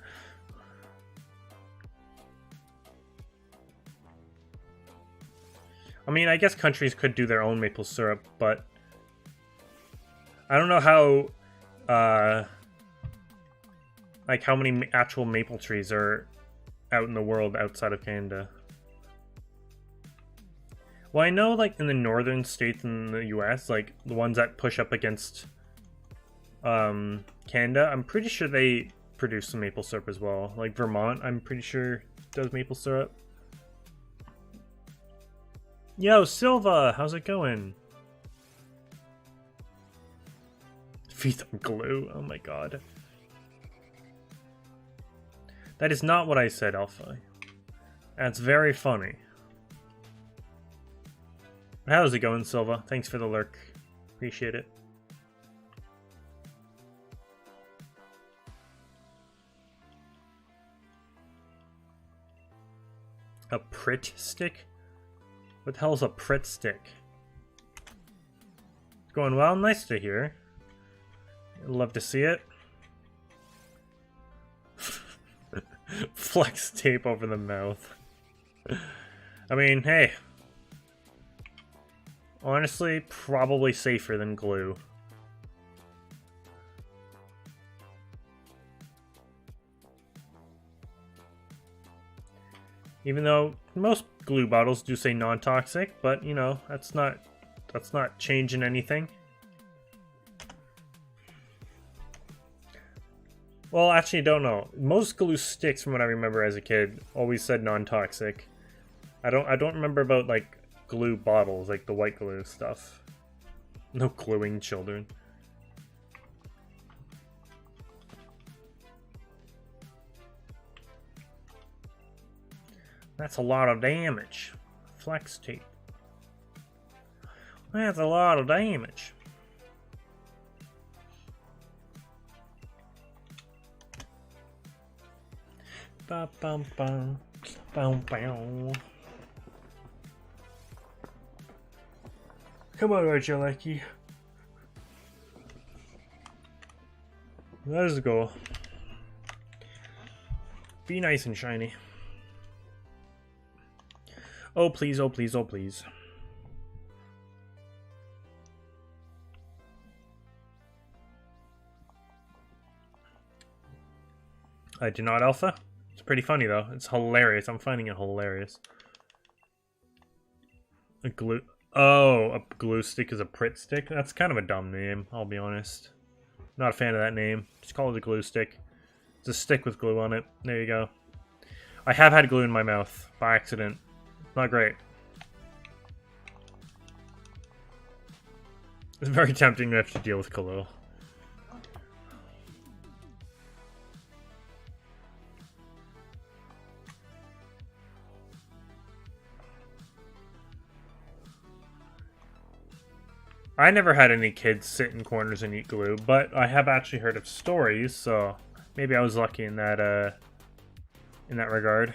S1: I mean, I guess countries could do their own maple syrup, but I don't know how, like how many actual maple trees are out in the world outside of Canada. Well, I know like in the northern states in the US, like the ones that push up against Canada, I'm pretty sure they produce some maple syrup as well. Like Vermont, I'm pretty sure does maple syrup. Yo, Silva, how's it going? Feet on glue, oh my god. That is not what I said, Alpha. That's very funny. How's it going, Silva? Thanks for the lurk. Appreciate it. A Prit stick? What the hell is a Prit stick? Going well, nice to hear. Love to see it. Flex tape over the mouth. I mean, hey. Honestly, probably safer than glue. Even though most glue bottles do say non-toxic, but you know, that's not changing anything. Well, actually, don't know. Most glue sticks, from what I remember as a kid, always said non-toxic. I don't remember about like glue bottles, like the white glue stuff. No gluing children. That's a lot of damage. Flex tape. That's a lot of damage. Ba bum bum. Bow bow. Come on, Regieleki. Let's go. Be nice and shiny. Oh please, oh please, oh please. I do not alpha. It's pretty funny though. It's hilarious. I'm finding it hilarious. A glue. Oh, a glue stick is a Prit stick? That's kind of a dumb name, I'll be honest. Not a fan of that name. Just call it a glue stick. It's a stick with glue on it. There you go. I have had glue in my mouth by accident. Not great. It's very tempting to have to deal with Khalil. I never had any kids sit in corners and eat glue, but I have actually heard of stories, so maybe I was lucky in that regard.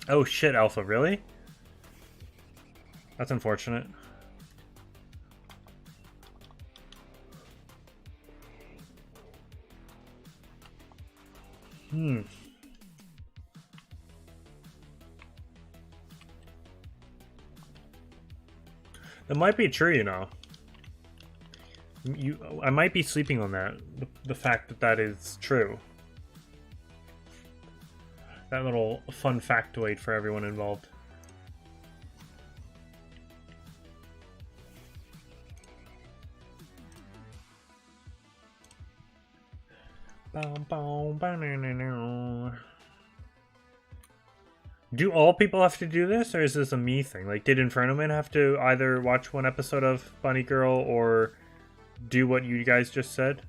S1: Oh shit, Alpha, really? That's unfortunate. That might be true, you know. I might be sleeping on that. The fact that that is true. That little fun factoid for everyone involved. Do all people have to do this, or is this a me thing? Like, did Infernoman have to either watch one episode of Bunny Girl or do what you guys just said?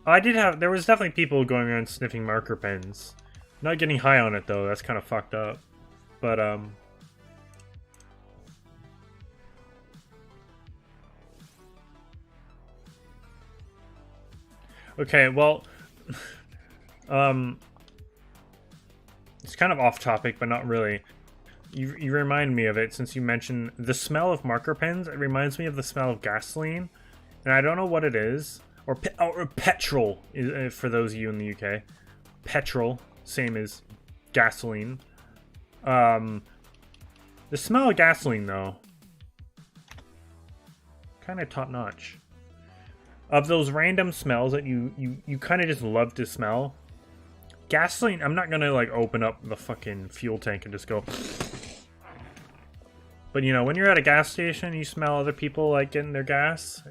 S1: There was definitely people going around sniffing marker pens. Not getting high on it, though. That's kind of fucked up. But, okay, well... It's kind of off topic, but not really. You remind me of it since you mentioned the smell of marker pens. It reminds me of the smell of gasoline, and I don't know what it is. Or petrol, for those of you in the UK. Petrol, same as gasoline. The smell of gasoline, though, kind of top notch. Of those random smells that you kind of just love to smell. Gasoline, I'm not gonna like open up the fucking fuel tank and just go. But you know, when you're at a gas station, you smell other people like getting their gas.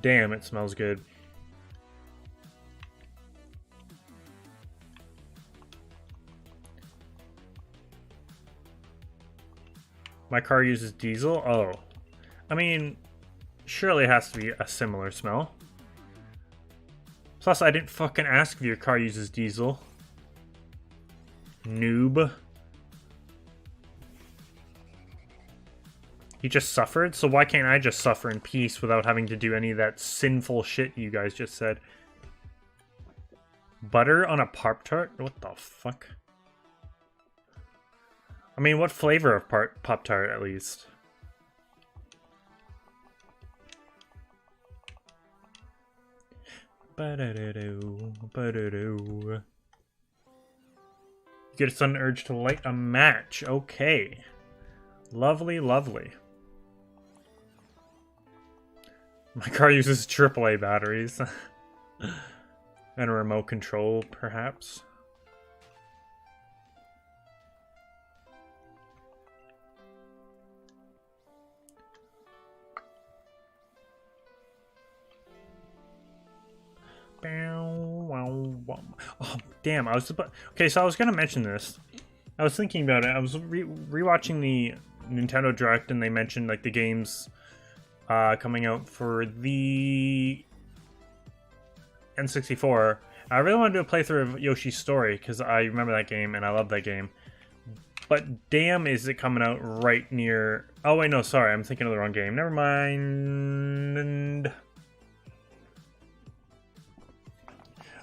S1: Damn, it smells good. My car uses diesel? Oh. I mean, surely it has to be a similar smell. Plus, I didn't fucking ask if your car uses diesel. Noob. He just suffered, so why can't I just suffer in peace without having to do any of that sinful shit you guys just said? Butter on a Pop-Tart? What the fuck? I mean, what flavor of Pop-Tart, at least? Ba-da-da-do, ba-da-do. You get a sudden urge to light a match. Okay. Lovely, lovely. My car uses AAA batteries. And a remote control, perhaps. Oh, damn, I was about... Okay, so I was gonna mention this. I was thinking about it. I was rewatching the Nintendo Direct, and they mentioned, like, the games coming out for the N64. I really want to do a playthrough of Yoshi's Story, because I remember that game, and I love that game. But damn, is it coming out right near... Oh, wait, no, sorry, I'm thinking of the wrong game. Never mind.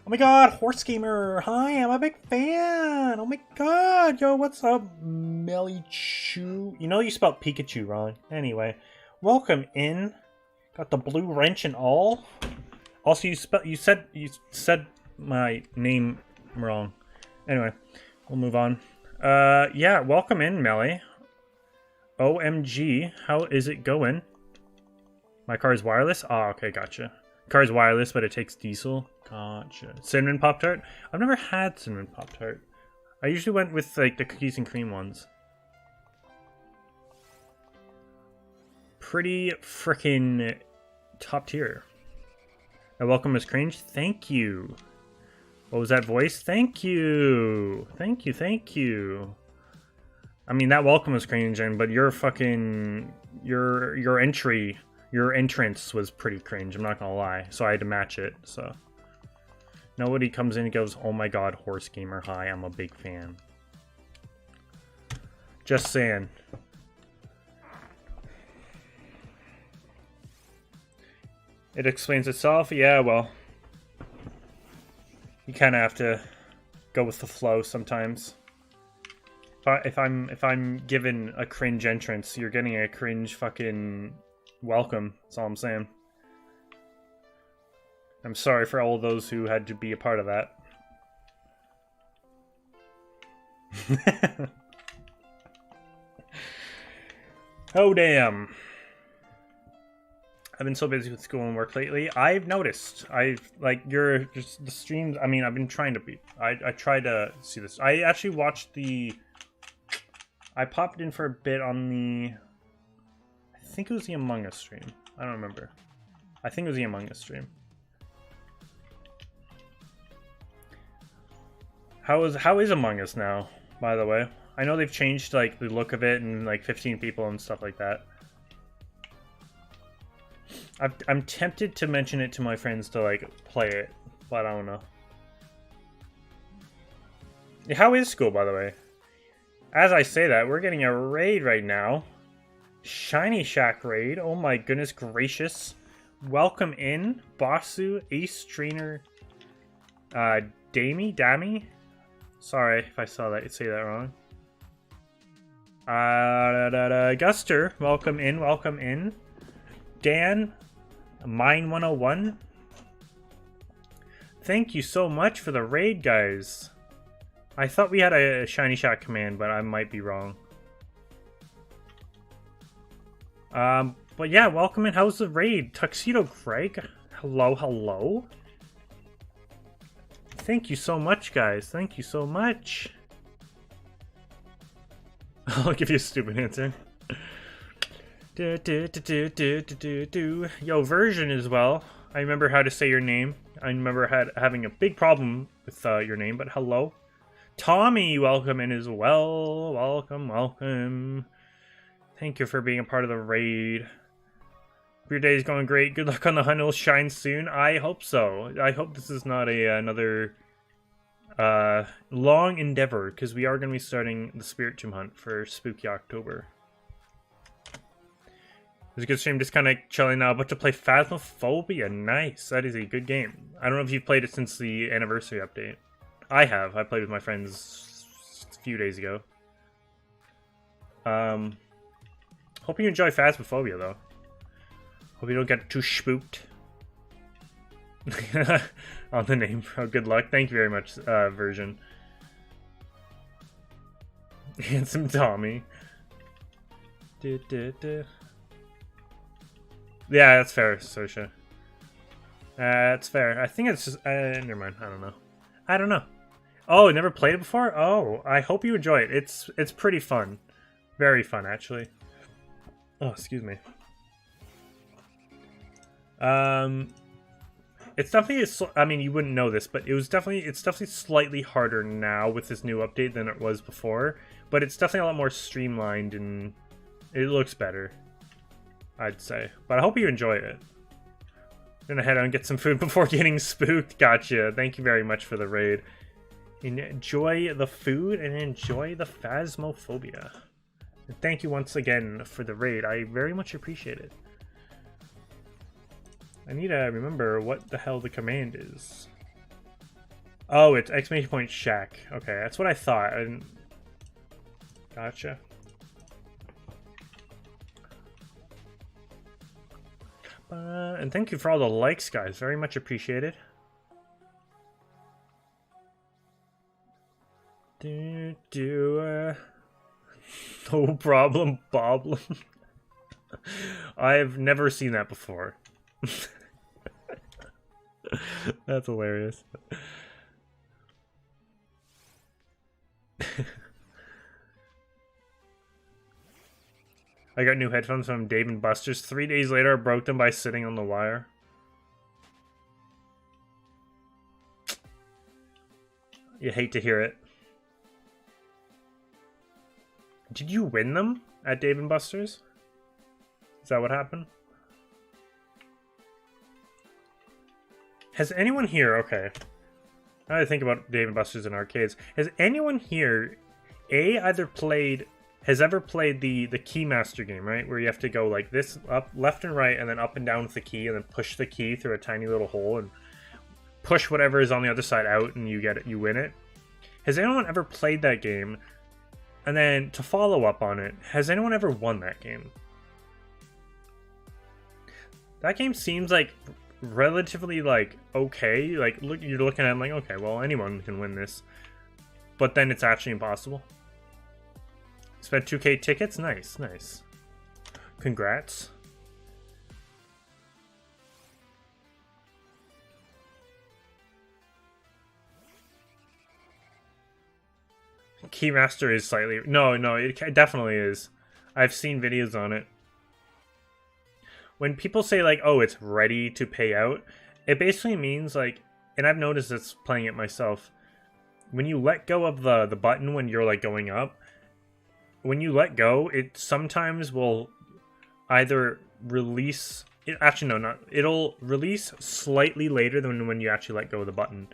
S1: Oh my god, Horse Gamer! Hi, I'm a big fan! Oh my god! Yo, what's up, Melichu? You know you spelled Pikachu wrong. Anyway, welcome in. Got the blue wrench and all. Also, you said my name wrong. Anyway, we'll move on. Yeah, welcome in, Melly. OMG, how is it going? My car is wireless? Oh, okay, gotcha. Car's wireless, but it takes diesel. Gotcha. Cinnamon Pop-Tart? I've never had Cinnamon Pop-Tart. I usually went with, like, the cookies and cream ones. Pretty frickin' top tier. I welcome Miss Cringe. Thank you. What was that voice? Thank you. Thank you, thank you. I mean, that welcome was cringe, but your fucking... Your entrance was pretty cringe, I'm not gonna lie. So I had to match it, so... Nobody comes in and goes, oh my god, Horse Gamer, hi, I'm a big fan. Just saying. It explains itself? Yeah, well... You kinda have to go with the flow sometimes. If I'm given a cringe entrance, you're getting a cringe fucking welcome. That's all I'm saying. I'm sorry for all those who had to be a part of that. Oh damn. I've been so busy with school and work lately. I've noticed. You're just the streams. I mean, I've been trying to be. I tried to see this. I actually watched the. I popped in for a bit on the. I think it was the Among Us stream. I don't remember. I think it was the Among Us stream. How is Among Us now? By the way, I know they've changed like the look of it and like 15 people and stuff like that. I'm tempted to mention it to my friends to like play it, but I don't know. How is school, by the way? As I say that, we're getting a raid right now. Shiny Shack raid. Oh my goodness gracious. Welcome in, Bossu, Ace Trainer, Dammy? Sorry if I say that wrong. Guster, welcome in, welcome in. Dan, Mine 101. Thank you so much for the raid, guys. I thought we had a Shiny Shack command, but I might be wrong. But yeah, welcome in. How's the raid? Tuxedo Craig? Hello, hello? Thank you so much, guys. Thank you so much. I'll give you a stupid answer. Yo, Version as well. I remember how to say your name. I remember having a big problem with your name, but hello. Tommy, welcome in as well. Welcome, welcome. Thank you for being a part of the raid. Your day is going great. Good luck on the hunt. It'll shine soon. I hope so. I hope this is not another long endeavor, because we are going to be starting the Spirit Gym hunt for Spooky October. was a good stream, just kind of chilling now. About to play Phasmophobia. Nice. That is a good game. I don't know if you've played it since the anniversary update. I have. I played with my friends a few days ago. Hope you enjoy Phasmophobia, though. Hope you don't get too spooked. On the name, bro. Good luck. Thank you very much, version. Handsome Tommy. Yeah, that's fair, Sosha. That's fair. I think it's just... never mind. I don't know. Oh, never played it before? Oh, I hope you enjoy it. It's pretty fun. Very fun, actually. Oh, excuse me. It's definitely... I mean, you wouldn't know this, but it's definitely slightly harder now with this new update than it was before. But it's definitely a lot more streamlined and it looks better, I'd say. But I hope you enjoy it. I'm gonna head out and get some food before getting spooked. Gotcha. Thank you very much for the raid. Enjoy the food and enjoy the Phasmophobia. And thank you once again for the raid. I very much appreciate it. I need to remember what the hell the command is. Oh, it's exclamation point shack. Okay, that's what I thought. Gotcha. And thank you for all the likes, guys. Very much appreciated. No problem, Boblin. I've never seen that before. That's hilarious. I got new headphones from Dave & Buster's. 3 days later, I broke them by sitting on the wire. You hate to hear it. Did you win them at Dave & Buster's? Is that what happened? Has anyone here... Okay. Now that I think about Dave & Buster's in arcades. Has anyone here has ever played the Keymaster game, right? Where you have to go like this, up, left and right, and then up and down with the key, and then push the key through a tiny little hole, and push whatever is on the other side out, and you win it. Has anyone ever played that game? And then, to follow up on it, has anyone ever won that game? That game seems like relatively, like, okay. Like, you're looking at it like, okay, well, anyone can win this. But then it's actually impossible. Spent 2K tickets? Nice, nice. Congrats. Keymaster is slightly... No, it definitely is. I've seen videos on it. When people say, like, oh, it's ready to pay out, it basically means, like... And I've noticed this playing it myself. When you let go of the button when you're, like, going up, when you let go, it sometimes will either release... Actually, no, not... It'll release slightly later than when you actually let go of the button.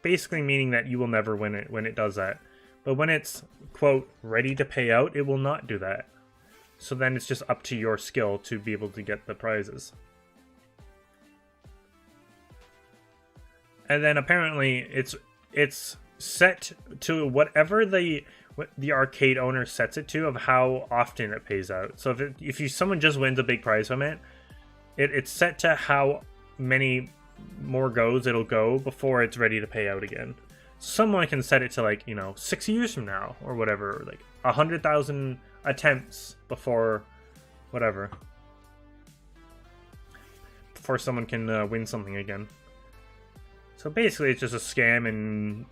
S1: Basically meaning that you will never win it when it does that. But when it's, quote, ready to pay out, it will not do that. So then it's just up to your skill to be able to get the prizes. And then apparently it's set to whatever the arcade owner sets it to of how often it pays out. So if someone just wins a big prize from it, it's set to how many more goes it'll go before it's ready to pay out again. Someone can set it to, like, 6 years from now or whatever, like 100,000 attempts before whatever, before someone can win something again. So basically it's just a scam and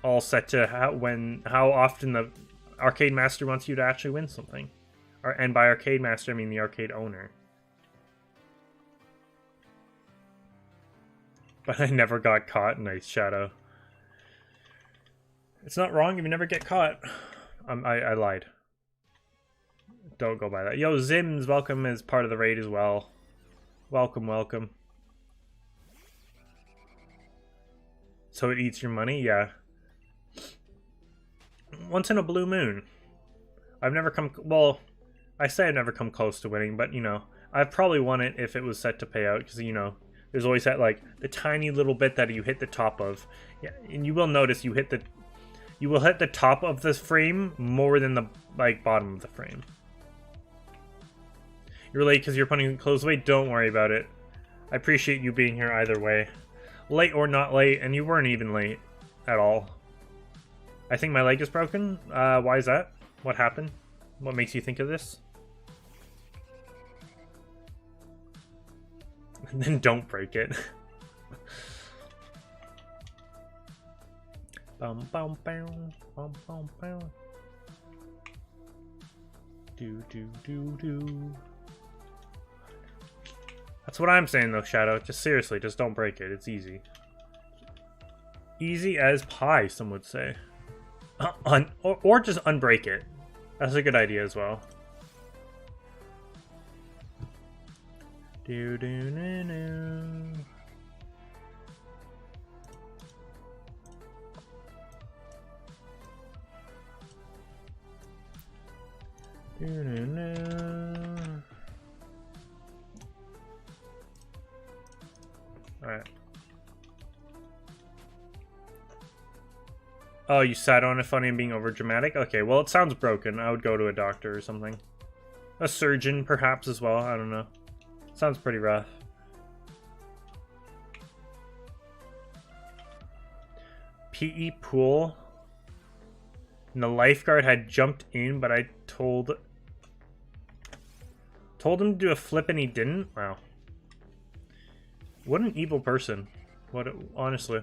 S1: all set to how often the arcade master wants you to actually win something. And by arcade master I mean the arcade owner. But I never got caught. Nice, Shadow. It's not wrong if you never get caught. I lied. Don't go by that. Yo, Zims, welcome as part of the raid as well. Welcome, welcome. So it eats your money? Yeah. Once in a blue moon. I've never come... Well, I say I've never come close to winning, but, you know, I've probably won it if it was set to pay out, because, you know, there's always that, like, the tiny little bit that you hit the top of. Yeah, and you will notice you will hit the top of this frame more than the, like, bottom of the frame. You're late because your opponent closed away? Don't worry about it. I appreciate you being here either way. Late or not late, and you weren't even late at all. I think my leg is broken. Why is that? What happened? What makes you think of this? And then don't break it. Bum bum bum bum bum bum. Do do do do. That's what I'm saying though, Shadow. Just seriously, just don't break it. It's easy. Easy as pie, some would say. Or just unbreak it. That's a good idea as well. Do do no no. Do no no. Alright. Oh, you sat on it funny and being over dramatic? Okay, well it sounds broken. I would go to a doctor or something. A surgeon, perhaps, as well. I don't know. Sounds pretty rough. PE pool. And the lifeguard had jumped in, but I told him to do a flip and he didn't? Wow. What an evil person. Honestly.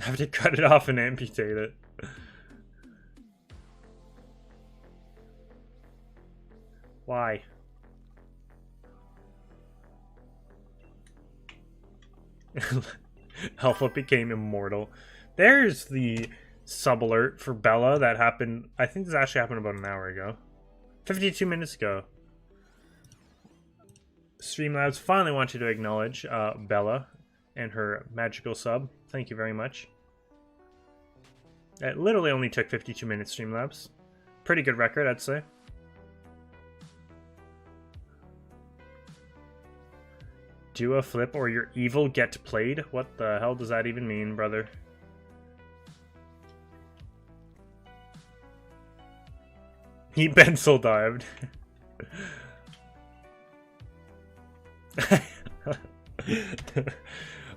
S1: I have to cut it off and amputate it. Why? Alpha became immortal. There's the sub alert for Bella that happened. I think this actually happened about an hour ago. 52 minutes ago. Streamlabs finally wanted to acknowledge Bella and her magical sub. Thank you very much. It literally only took 52 minutes, Streamlabs. Pretty good record, I'd say. Do a flip or your evil get played? What the hell does that even mean, brother? He pencil dived.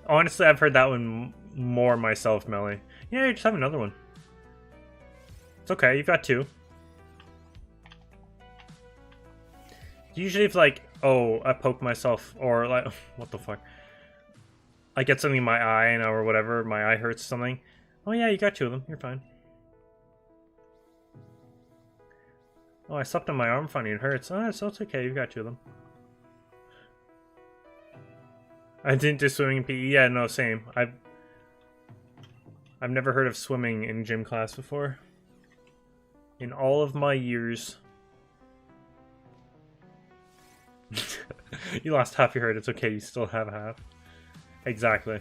S1: Honestly, I've heard that one more myself, Melly. Yeah, you just have another one. It's okay, you've got two. Usually if like, oh, I poke myself, or like, what the fuck? I get something in my eye, or whatever, my eye hurts or something. Oh yeah, you got two of them, you're fine. Oh, I slept on my arm funny, it hurts. Oh, so it's okay, you've got two of them. I didn't do swimming in PE. Yeah, no, same. I've never heard of swimming in gym class before. In all of my years. You lost half your heart. It's okay. You still have half. Exactly.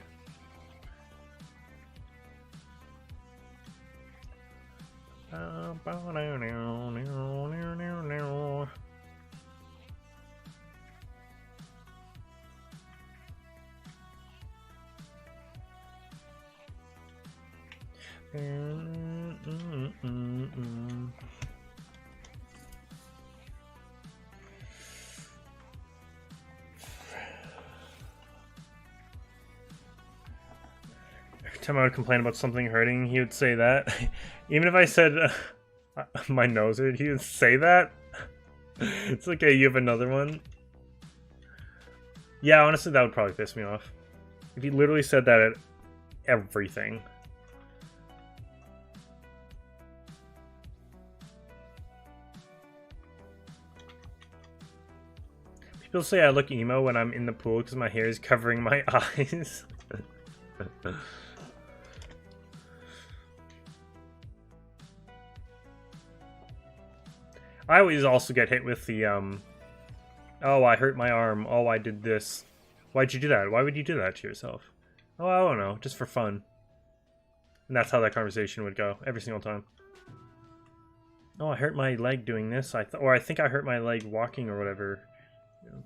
S1: Every time I would complain about something hurting, he would say that. Even if I said my nose hurt, he would say that. It's okay, you have another one. Yeah, honestly, that would probably piss me off. If he literally said that at everything. People say I look emo when I'm in the pool because my hair is covering my eyes. I always also get hit with the, oh, I hurt my arm. Oh, I did this. Why'd you do that? Why would you do that to yourself? Oh, I don't know. Just for fun. And that's how that conversation would go every single time. Oh, I hurt my leg doing this. Or I think I hurt my leg walking or whatever.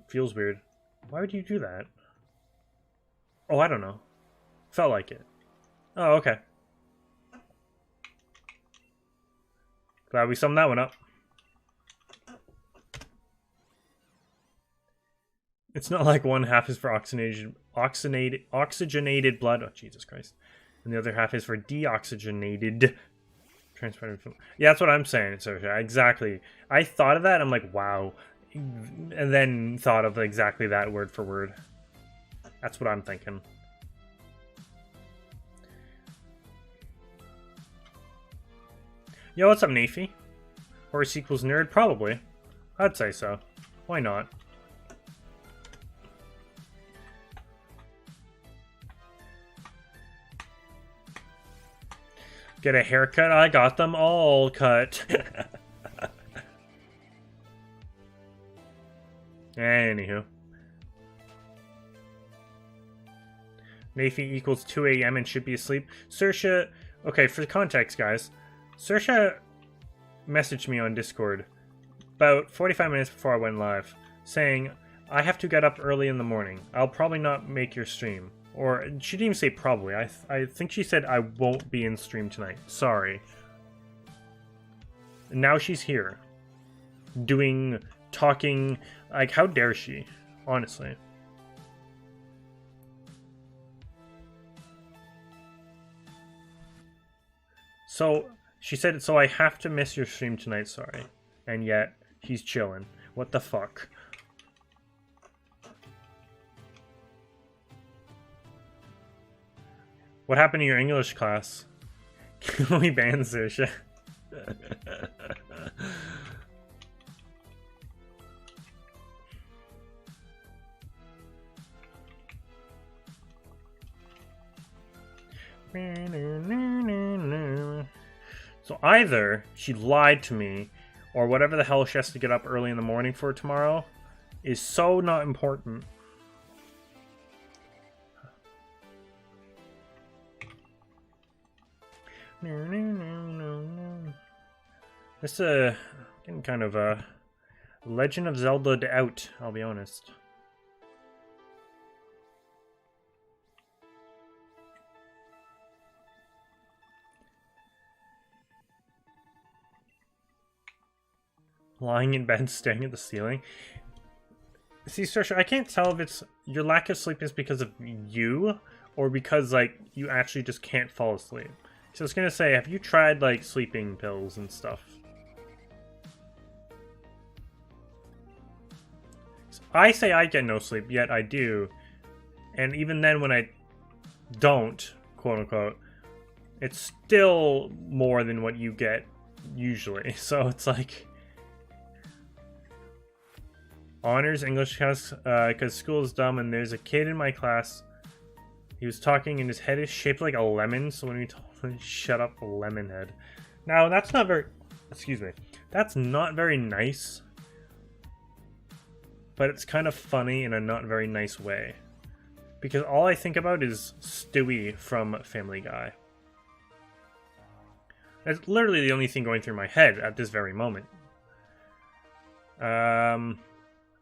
S1: Feels weird. Why would you do that? Oh, I don't know. Felt like it. Oh, okay. Glad we summed that one up. It's not like one half is for oxygenated blood. Oh, Jesus Christ. And the other half is for deoxygenated transparent film. Yeah, that's what I'm saying, Saoirse. Exactly. I thought of that. I'm like, wow. And then thought of exactly that word for word. That's what I'm thinking. Yo, what's up, Nafy? Horse equals nerd? Probably. I'd say so. Why not? Get a haircut? I got them all cut. Anywho. Nafy equals 2 a.m. and should be asleep. Saoirse, okay, for context, guys. Saoirse messaged me on Discord about 45 minutes before I went live, saying, I have to get up early in the morning. I'll probably not make your stream. Or, she didn't even say probably. I think she said I won't be in stream tonight. Sorry. Now she's here. Talking, like, how dare she? Honestly. So, she said, so I have to miss your stream tonight, sorry. And yet, he's chilling. What the fuck? What happened to your English class? Can we ban Saoirse? So either she lied to me, or whatever the hell she has to get up early in the morning for tomorrow is so not important. This getting kind of a Legend of Zelda out, I'll be honest. Lying in bed staring at the ceiling. See, Saoirse, I can't tell if it's your lack of sleep is because of you or because like you actually just can't fall asleep. So I was gonna say, have you tried like sleeping pills and stuff? So I say I get no sleep, yet I do. And even then when I don't, quote unquote, it's still more than what you get usually. So it's like honors English class because school is dumb, and there's a kid in my class. He was talking and his head is shaped like a lemon, so when we told him shut up, lemon head. Now that's not very, excuse me, that's not very nice, but it's kind of funny in a not very nice way, because all I think about is Stewie from Family Guy. That's literally the only thing going through my head at this very moment.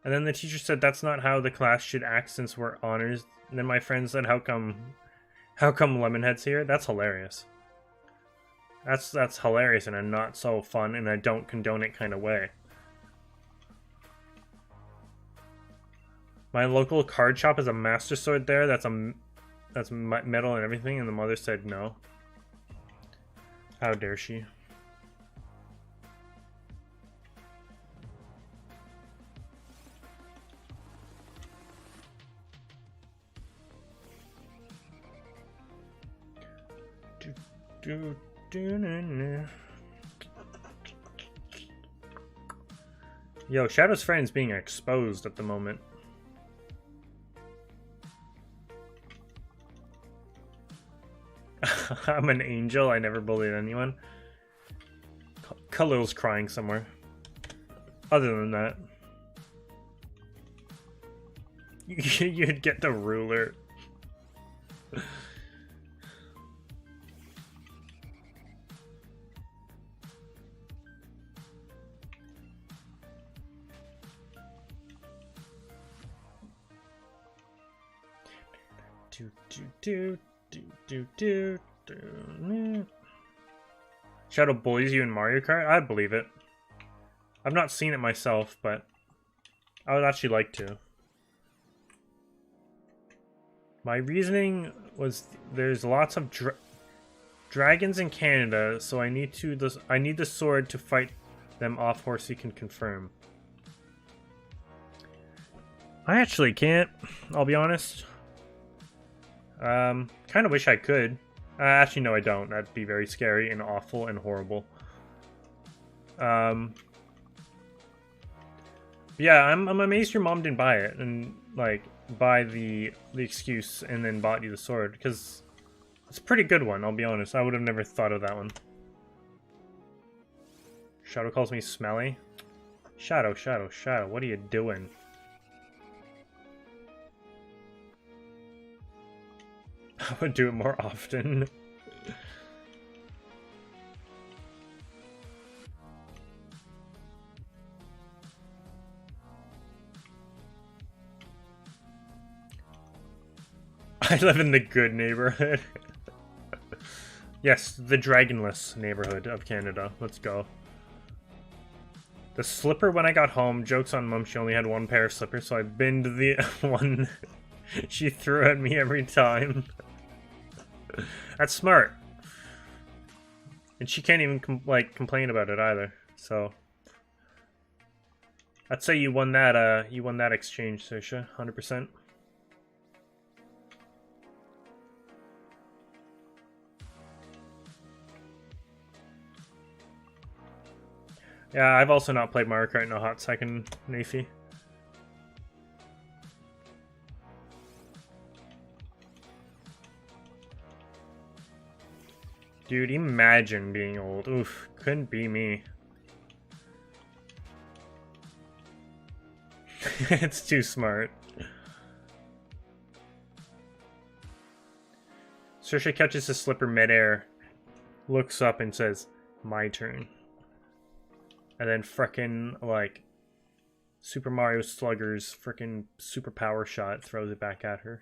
S1: And then the teacher said that's not how the class should act since we're honors. And then my friend said, how come Lemonhead's here? That's hilarious. That's hilarious in a not so fun and I don't condone it kind of way. My local card shop has a Master Sword there. That's metal and everything. And the mother said no. How dare she? Yo, Shadow's friend's being exposed at the moment. I'm an angel. I never bullied anyone. Khalil's crying somewhere. Other than that, you'd get the ruler. Shadow bullies you in Mario Kart? I believe it. I've not seen it myself, but I would actually like to. My reasoning was there's lots of dragons in Canada, so I need the sword to fight them off. Horsey can confirm. I actually can't, I'll be honest. Kind of wish I could. Actually, no, I don't. That'd be very scary and awful and horrible. Yeah, I'm amazed your mom didn't buy it and like buy the excuse and then bought you the sword, because it's a pretty good one. I'll be honest. I would have never thought of that one. Shadow calls me smelly. Shadow, what are you doing? I would do it more often. I live in the good neighborhood. Yes, the dragonless neighborhood of Canada. Let's go. The slipper when I got home. Joke's on Mom, she only had one pair of slippers, so I binned the one she threw at me every time. That's smart. And she can't even complain about it either. So I'd say you won that exchange, Saoirse, 100%. Yeah, I've also not played Mario Kart in a hot second, Nafi. Dude, imagine being old. Oof, couldn't be me. It's too smart. Saoirse catches his slipper midair, looks up and says, "My turn." And then frickin' like Super Mario Slugger's frickin' super power shot throws it back at her.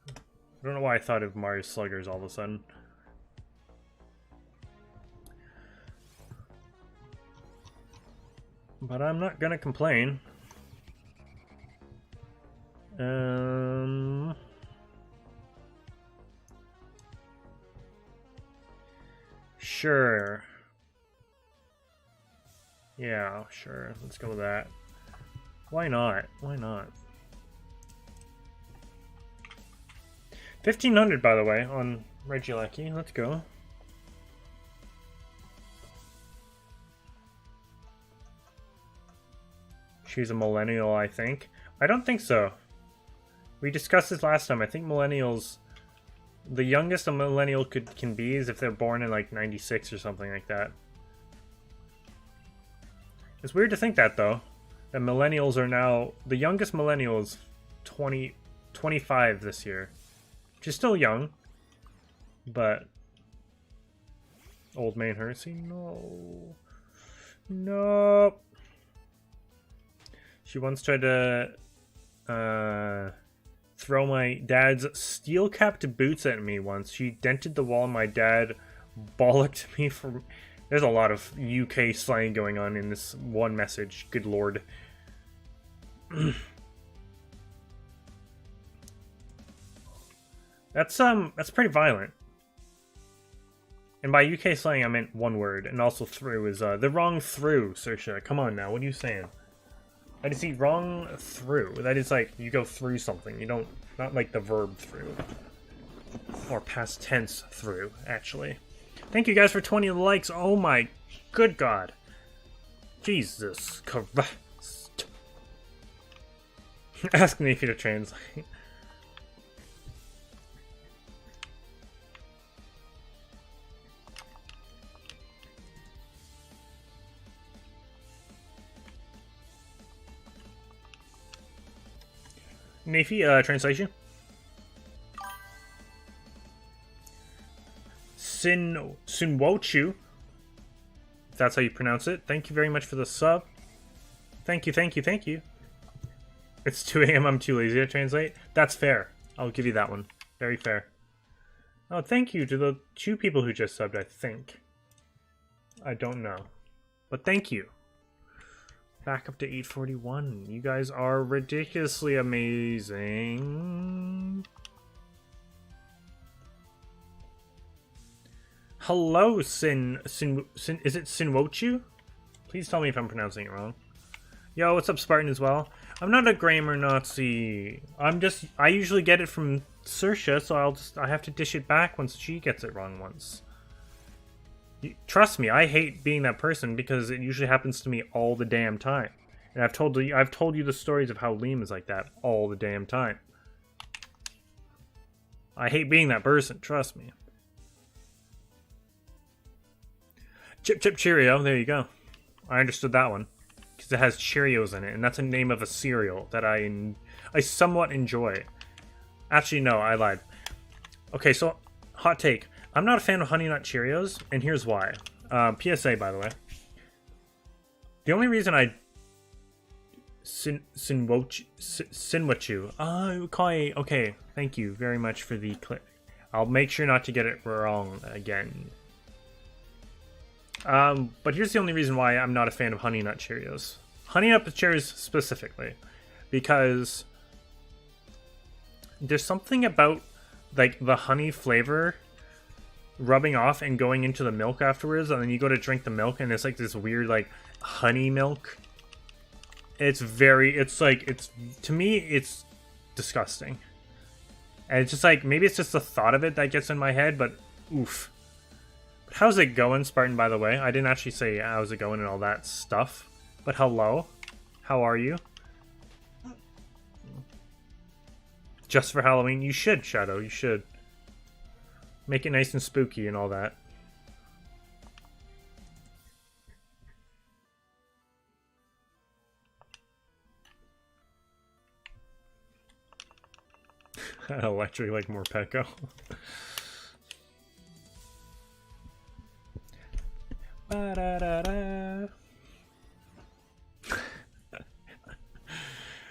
S1: I don't know why I thought of Mario Sluggers all of a sudden. But I'm not gonna complain. Sure. Yeah, sure. Let's go with that. Why not? Why not? 1500, by the way, on Regieleki. Let's go. She's a millennial, I think. I don't think so. We discussed this last time. I think millennials... The youngest a millennial can be is if they're born in like 96 or something like that. It's weird to think that, though. That millennials are now... The youngest millennial is 25 this year. Which is still young. But... Old man Hersey? No. No. She once tried to... throw my dad's steel-capped boots at me once. She dented the wall and my dad bollocked me for... There's a lot of UK slang going on in this one message. Good lord. That's pretty violent. And by UK slang, I meant one word. And also through is, the wrong through, Saoirse. Come on now, what are you saying? I just see wrong through. That is like, you go through something. You don't, not like the verb through. Or past tense through, actually. Thank you guys for 20 likes. Oh my good god. Jesus Christ. Ask me if you to translate. Nafi, translation. Sunwochu, if that's how you pronounce it. Thank you very much for the sub. Thank you, thank you, thank you. It's 2 a.m. I'm too lazy to translate. That's fair. I'll give you that one. Very fair. Oh, thank you to the 2 people who just subbed, I think. I don't know. But thank you. Back up to 841. You guys are ridiculously amazing. Hello, is it Sinwochu? Please tell me if I'm pronouncing it wrong. Yo, what's up, Spartan, as well? I'm not a grammar Nazi. I usually get it from Saoirse, so I have to dish it back once she gets it wrong once. Trust me, I hate being that person because it usually happens to me all the damn time. And I've told you the stories of how Liam is like that all the damn time. I hate being that person, trust me. Chip Chip Cheerio, there you go. I understood that one. Because it has Cheerios in it, and that's a name of a cereal that I somewhat enjoy. Actually, no, I lied. Okay, so, hot take. I'm not a fan of Honey Nut Cheerios, and here's why. PSA, by the way. The only reason I... Sinwachu. Okay, thank you very much for the clip. I'll make sure not to get it wrong again. But here's the only reason why I'm not a fan of Honey Nut Cheerios. Honey Nut Cheerios specifically. Because there's something about, like, the honey flavor rubbing off and going into the milk afterwards, and then you go to drink the milk, and it's like this weird, like, honey milk. To me, it's disgusting. And it's just like, maybe it's just the thought of it that gets in my head, but oof. How's it going, Spartan, by the way? I didn't actually say how's it going and all that stuff. But hello. How are you? Just for Halloween? You should, Shadow. You should. Make it nice and spooky and all that. Electric like Morpeko.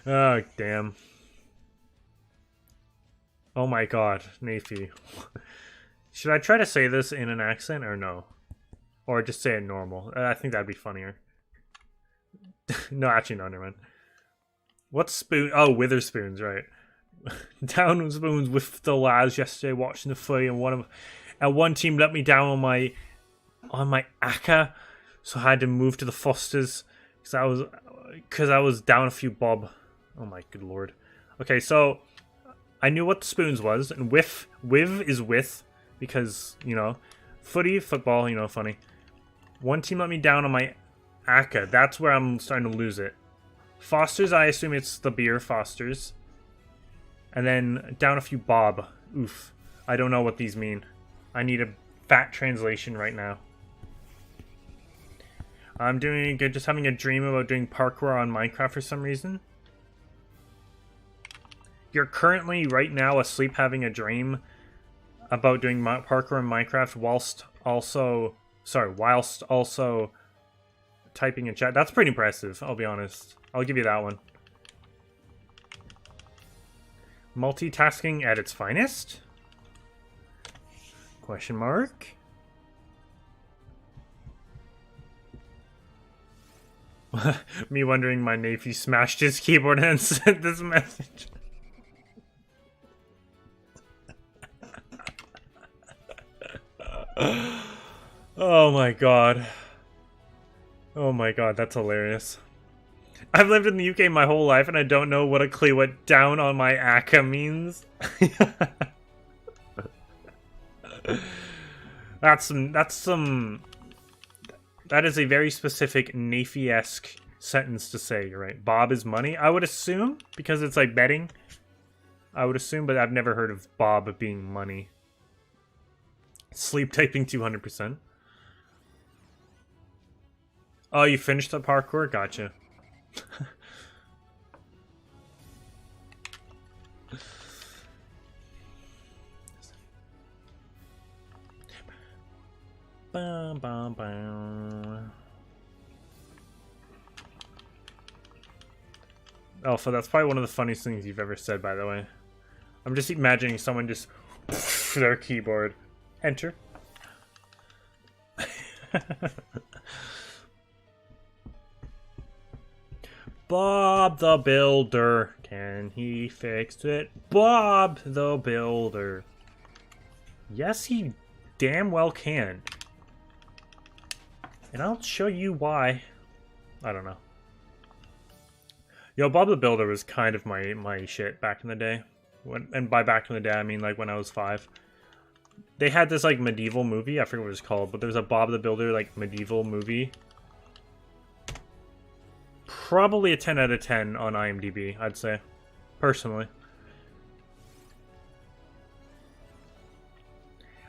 S1: Oh, damn. Oh my god, Nafi. Should I try to say this in an accent or no? Or just say it normal? I think that'd be funnier. No, actually, no, never mind. What's spoon? Oh, Witherspoons, right. Down with spoons with the lads yesterday watching the footy, and one team let me down on my ACCA, so I had to move to the Fosters because I was down a few bob. Oh my good lord. Okay, so I knew what the spoons was, and with is with, because, you know, football, you know, funny. One team let me down on my ACCA. That's where I'm starting to lose it. Fosters, I assume it's the beer Fosters. And then down a few bob. Oof. I don't know what these mean. I need a fat translation right now. I'm doing good, just having a dream about doing parkour on Minecraft for some reason. You're currently, right now, asleep having a dream about doing parkour in Minecraft whilst also typing in chat. That's pretty impressive, I'll be honest. I'll give you that one. Multitasking at its finest? Question mark? Me wondering my nephew smashed his keyboard and sent this message. Oh my god. Oh my god, that's hilarious. I've lived in the UK my whole life and I don't know what a clue what down on my ACCA means. That is a very specific Nafy-esque sentence to say, you're right. Bob is money, I would assume, because it's like betting. I would assume, but I've never heard of Bob being money. Sleep typing 200%. Oh, you finished the parkour? Gotcha. Bum, bum, bum. Alpha, that's probably one of the funniest things you've ever said, by the way. I'm just imagining someone just their keyboard. Enter. Bob the Builder. Can he fix it? Bob the Builder. Yes, he damn well can. And I'll show you why. I don't know. Yo, Bob the Builder was kind of my shit back in the day. And by back in the day, I mean like when I was 5. They had this like medieval movie. I forget what it was called, but there was a Bob the Builder like medieval movie. Probably a 10 out of 10 on IMDb, I'd say. Personally.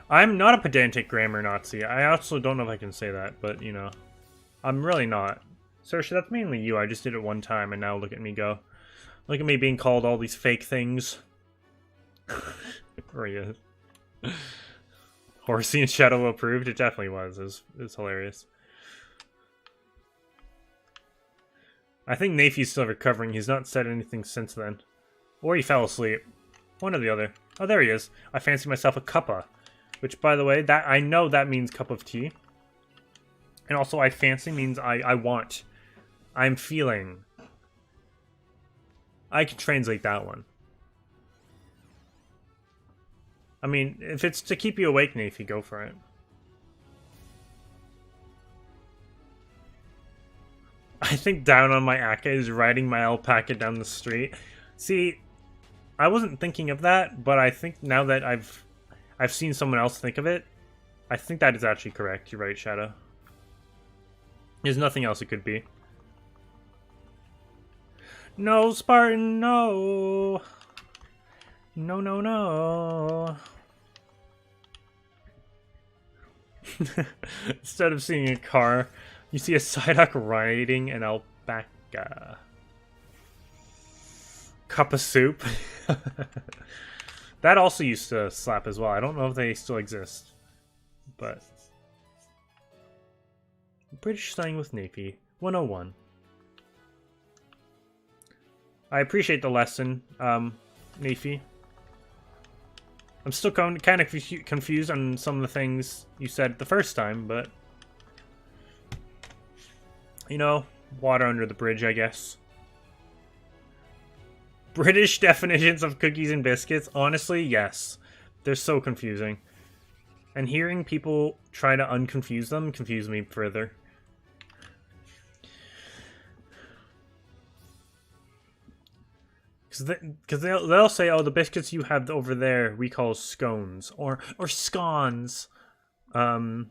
S1: I'm not a pedantic grammar Nazi. I also don't know if I can say that, but, you know. I'm really not. Saoirse, that's mainly you. I just did it one time, and now look at me go. Look at me being called all these fake things. Or yeah. Horsey and Shadow approved? It definitely was. It was hilarious. I think Nafy's still recovering. He's not said anything since then. Or he fell asleep. One or the other. Oh, there he is. I fancy myself a cuppa. Which, by the way, that I know that means cup of tea. And also, I fancy means I want. I'm feeling. I can translate that one. I mean, if it's to keep you awake, Nafy, go for it. I think down on my Akka is riding my alpaca down the street. See, I wasn't thinking of that, but I think now that I've seen someone else think of it, I think that is actually correct. You're right, Shadow. There's nothing else it could be. No, Spartan, no! No, no, no! Instead of seeing a car, you see a Psyduck riding an alpaca. Cup of soup. That also used to slap as well. I don't know if they still exist. But British slang with Nafy 101. I appreciate the lesson, Nafy. I'm still kind of confused on some of the things you said the first time, but you know, water under the bridge, I guess. British definitions of cookies and biscuits? Honestly, yes. They're so confusing. And hearing people try to unconfuse them confuse me further. Because they'll say, oh, the biscuits you have over there we call scones. Or scones. And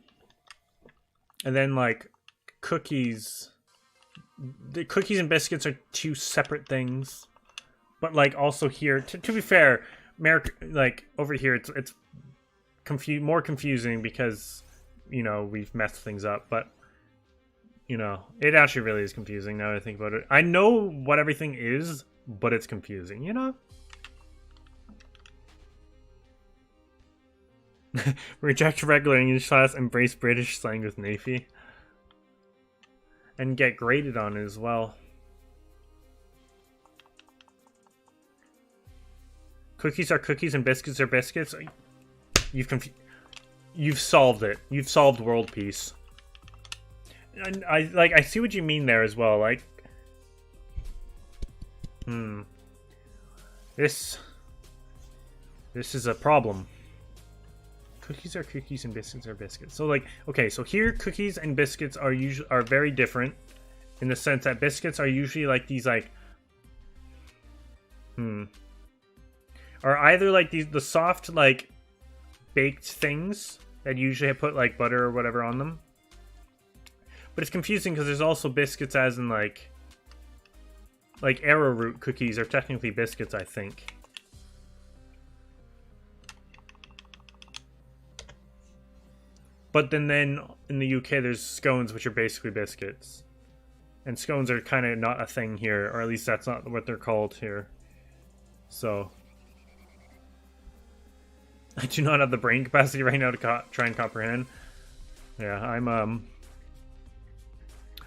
S1: then, like, cookies. The cookies and biscuits are two separate things. But, like, also here, to be fair, like, over here, it's more confusing because, you know, we've messed things up. But, you know, it actually really is confusing now that I think about it. I know what everything is, but it's confusing, you know? Reject regular English class, embrace British slang with Nafy. And get graded on it as well. Cookies are cookies and biscuits are biscuits. You've solved it. You've solved world peace. And I see what you mean there as well. Like, this is a problem. Cookies are cookies and biscuits are biscuits. So like, okay, so here cookies and biscuits are very different in the sense that biscuits are usually like these like are either like the soft like baked things that usually put like butter or whatever on them. But it's confusing because there's also biscuits as in like arrowroot cookies are technically biscuits, I think. But then in the UK there's scones, which are basically biscuits. And scones are kind of not a thing here, or at least that's not what they're called here. So I do not have the brain capacity right now to try and comprehend. Yeah, I'm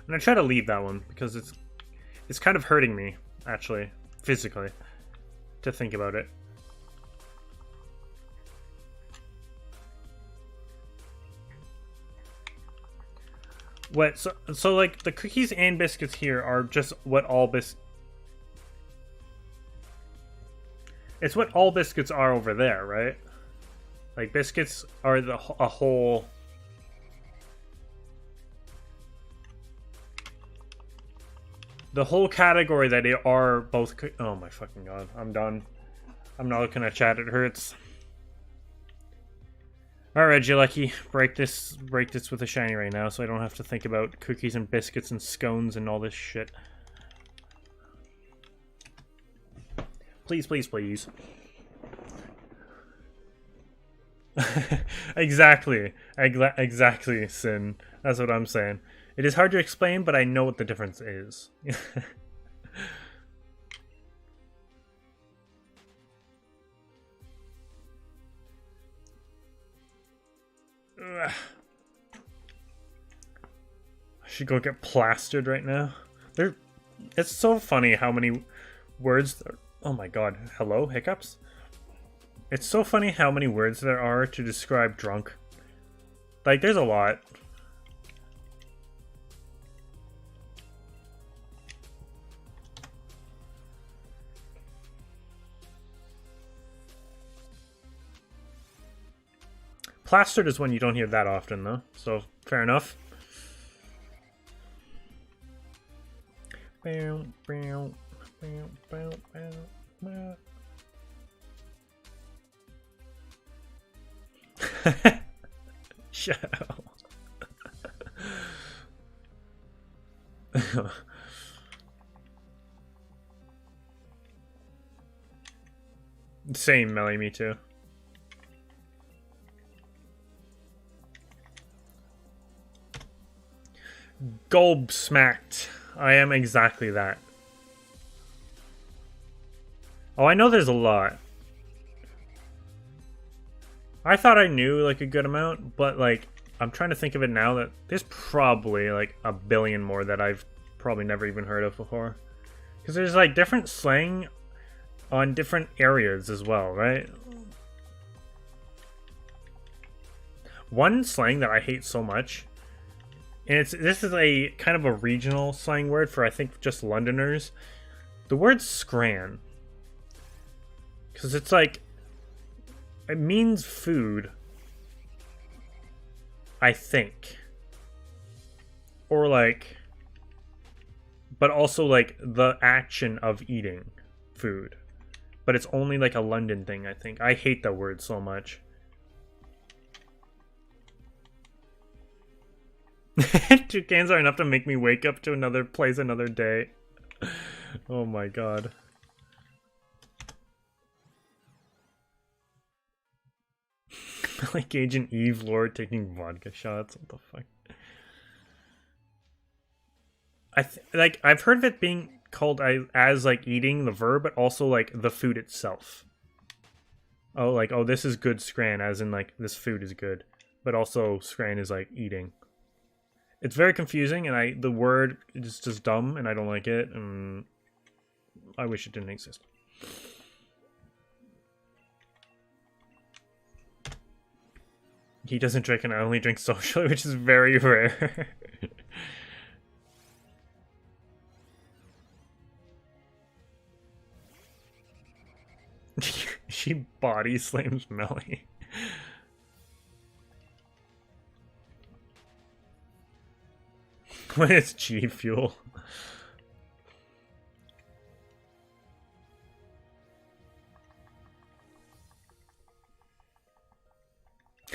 S1: gonna try to leave that one because it's kind of hurting me, actually, physically, to think about it. What? So like the cookies and biscuits here are just what all It's what all biscuits are over there, right? Like biscuits are a whole. The whole category that they are both. Oh my fucking god! I'm done. I'm not looking at chat. It hurts. All right, Regieleki, break this with a shiny right now, so I don't have to think about cookies and biscuits and scones and all this shit. Please, please, please. Exactly, exactly, Sin. That's what I'm saying. It is hard to explain, but I know what the difference is. I should go get plastered right now. It's so funny how many words. Oh my god! Hello, hiccups. It's so funny how many words there are to describe drunk. Like, there's a lot. Plastered is one you don't hear that often, though, so fair enough. Shut up. Same, Melly, me too. Golb smacked. I am exactly that. Oh, I know there's a lot. I thought I knew, like, a good amount, but, like, I'm trying to think of it now that there's probably, like, a billion more that I've probably never even heard of before. Because there's, like, different slang on different areas as well, right? One slang that I hate so much, and this is a kind of a regional slang word for, I think, just Londoners. The word scran. Because it's like, it means food, I think. Or like, but also like the action of eating food. But it's only like a London thing, I think. I hate that word so much. Two cans are enough to make me wake up to another place another day. Oh my god. Like Agent Eve Lord taking vodka shots. What the fuck? Like I've heard of it being called as like eating the verb, but also like the food itself. Oh, like, oh, this is good scran, as in like this food is good, but also scran is like eating. It's very confusing, and the word is just dumb, and I don't like it, and I wish it didn't exist. He doesn't drink, and I only drink socially, which is very rare. She body slams Melly. When it's G Fuel.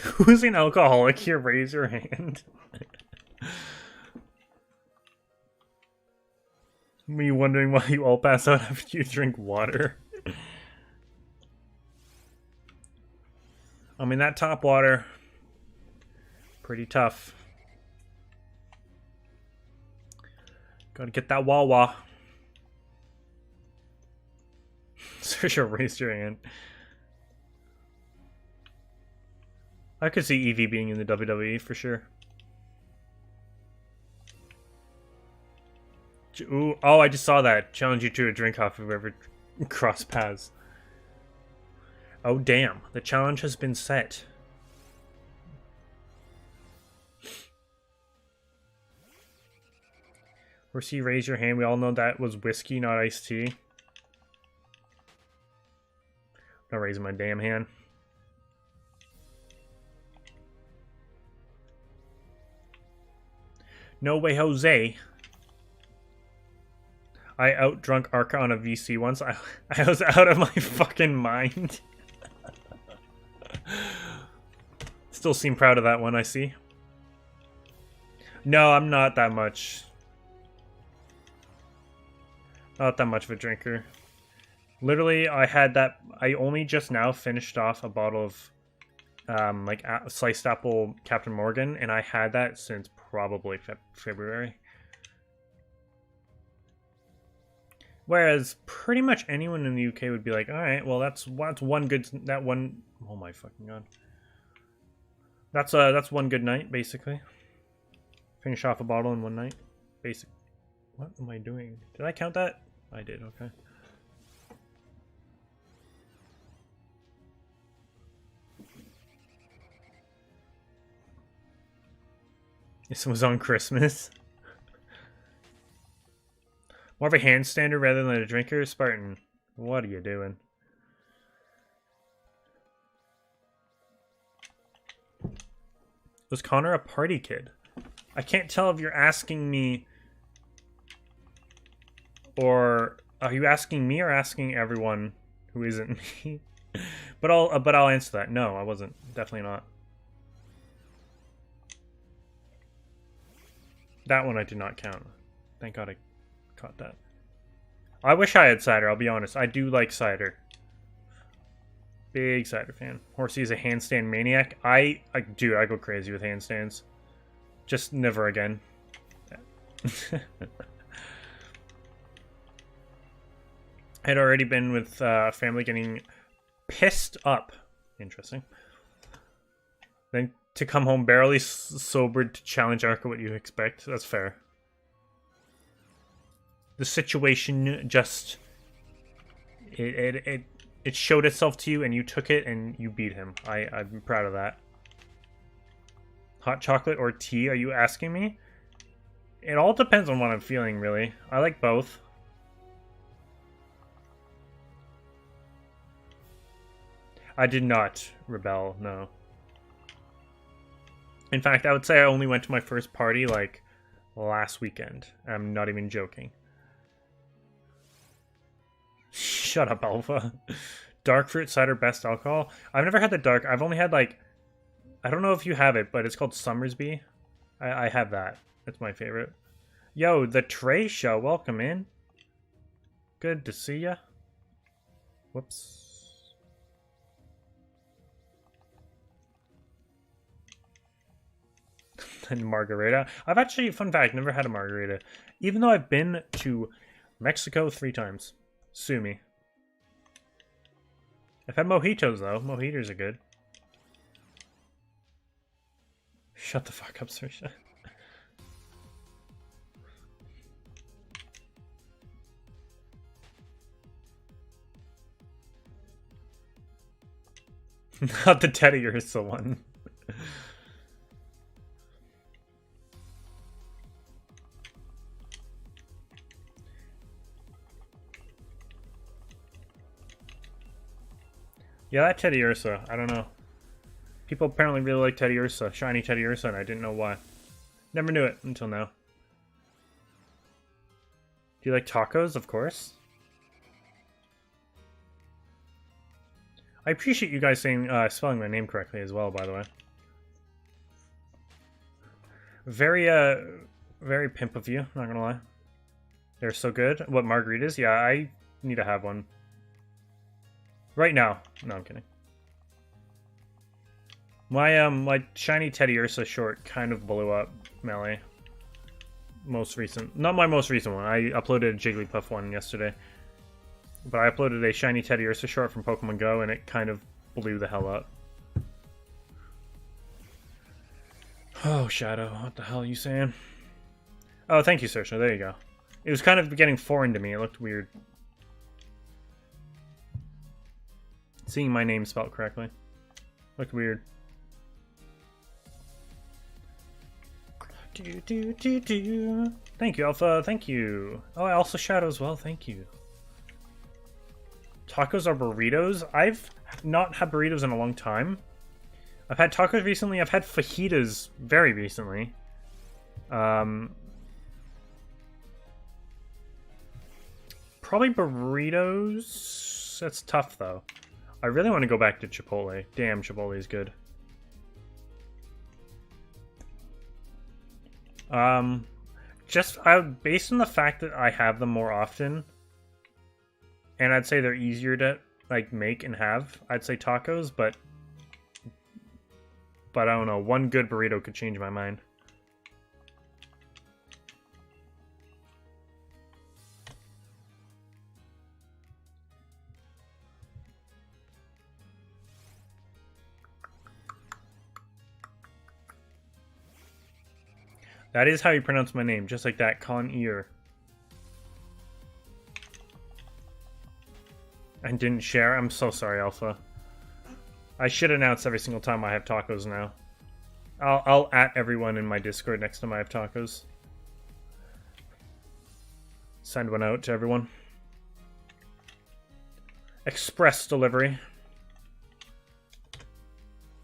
S1: Who's an alcoholic here? Raise your hand. Me wondering why you all pass out after you drink water. I mean, that top water, pretty tough. Gotta get that Wawa. Saoirse, raise your hand. I could see Evie being in the WWE for sure. Ooh, oh, I just saw that. Challenge you to a drink off if we ever cross paths. Oh, damn. The challenge has been set. Horsey, raise your hand. We all know that was whiskey, not iced tea. I'm not raising my damn hand. No way, Jose. I outdrunk Arca on a VC once. I was out of my fucking mind. Still seem proud of that one, I see. No, I'm not that much. Not that much of a drinker. Literally, I only just now finished off a bottle of like sliced apple Captain Morgan, and I had that since probably February. Whereas pretty much anyone in the UK would be like, all right, well that's one good oh my fucking god. That's one good night basically. Finish off a bottle in one night. Basic. What am I doing? Did I count that? I did, okay. This was on Christmas. More of a handstander rather than a drinker? Spartan, what are you doing? Was Connor a party kid? I can't tell if you're asking me, or are you asking me or asking everyone who isn't me? But I'll answer that. No, I wasn't. Definitely not. That one I did not count. Thank God I caught that. I wish I had cider, I'll be honest. I do like cider. Big cider fan. Horsey is a handstand maniac. I go crazy with handstands. Just never again. I'd already been with family getting pissed up. Interesting. Then to come home barely sobered to challenge Arca, what you expect. That's fair. The situation just it showed itself to you and you took it and you beat him. I'm proud of that. Hot chocolate or tea, are you asking me? It all depends on what I'm feeling, really. I like both. I did not rebel, no. In fact, I would say I only went to my first party, like, last weekend. I'm not even joking. Shut up, Alpha. Dark fruit cider best alcohol? I've never had the dark. I've only had, like, I don't know if you have it, but it's called Summersby. I have that. It's my favorite. Yo, the Trey Show. Welcome in. Good to see ya. Whoops. And margarita. I've actually, fun fact, never had a margarita. Even though I've been to Mexico 3 times. Sue me. I've had mojitos, though. Mojitos are good. Shut the fuck up, Saoirse. Not the Teddy Ursa one. Yeah, that Teddy Ursa. I don't know. People apparently really like Teddy Ursa. Shiny Teddy Ursa, and I didn't know why. Never knew it until now. Do you like tacos? Of course. I appreciate you guys saying spelling my name correctly as well, by the way. Very pimp of you, not gonna lie. They're so good. What, margaritas? Yeah, I need to have one. Right now. No, I'm kidding. My shiny Teddy Ursa short kind of blew up, Melee. Most recent. Not my most recent one. I uploaded a Jigglypuff one yesterday. But I uploaded a shiny Teddy Ursa short from Pokemon Go and it kind of blew the hell up. Oh, Shadow. What the hell are you saying? Oh, thank you, Saoirse. There you go. It was kind of getting foreign to me. It looked weird. Seeing my name spelled correctly. Looked weird. Thank you, Alpha. Thank you. Oh, I also Shadow as well. Thank you. Tacos are burritos? I've not had burritos in a long time. I've had tacos recently. I've had fajitas very recently. Probably burritos. That's tough, though. I really want to go back to Chipotle. Damn, Chipotle is good. Based on the fact that I have them more often, and I'd say they're easier to like make and have, I'd say tacos, but I don't know, one good burrito could change my mind. That is how you pronounce my name, just like that, Con Ear. And didn't share? I'm so sorry, Alpha. I should announce every single time I have tacos now. I'll at everyone in my Discord next time I have tacos. Send one out to everyone. Express delivery.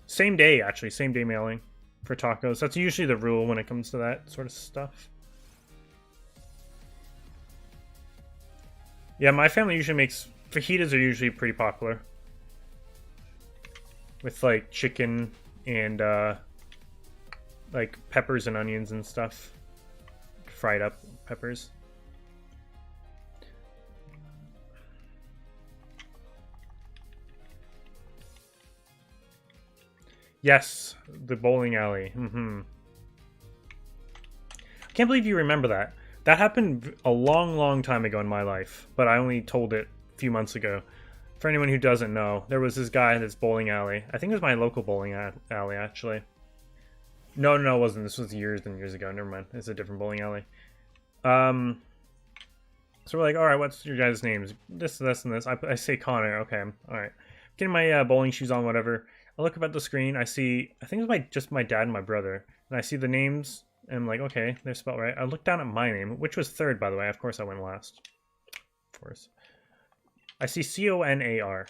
S1: Same day, actually. Same day mailing for tacos. That's usually the rule when it comes to that sort of stuff. Yeah, my family usually makes... Fajitas are usually pretty popular. With, like, chicken and, like, peppers and onions and stuff. Fried up peppers. Yes, the bowling alley. I can't believe you remember that. That happened a long, long time ago in my life, but I only told it a few months ago. For anyone who doesn't know, there was this guy at this bowling alley. I think it was my local bowling alley, actually. No, it wasn't. This was years and years ago. Never mind. It's a different bowling alley. So we're like, all right, what's your guys' names? This, and this. I say Connor. Okay, all right. Getting my bowling shoes on, whatever. I look up at the screen. I see, I think it was just my dad and my brother. And I see the names, and I'm like, okay, they're spelled right. I look down at my name, which was third, by the way. Of course, I went last. Of course. I see C-O-N-A-R.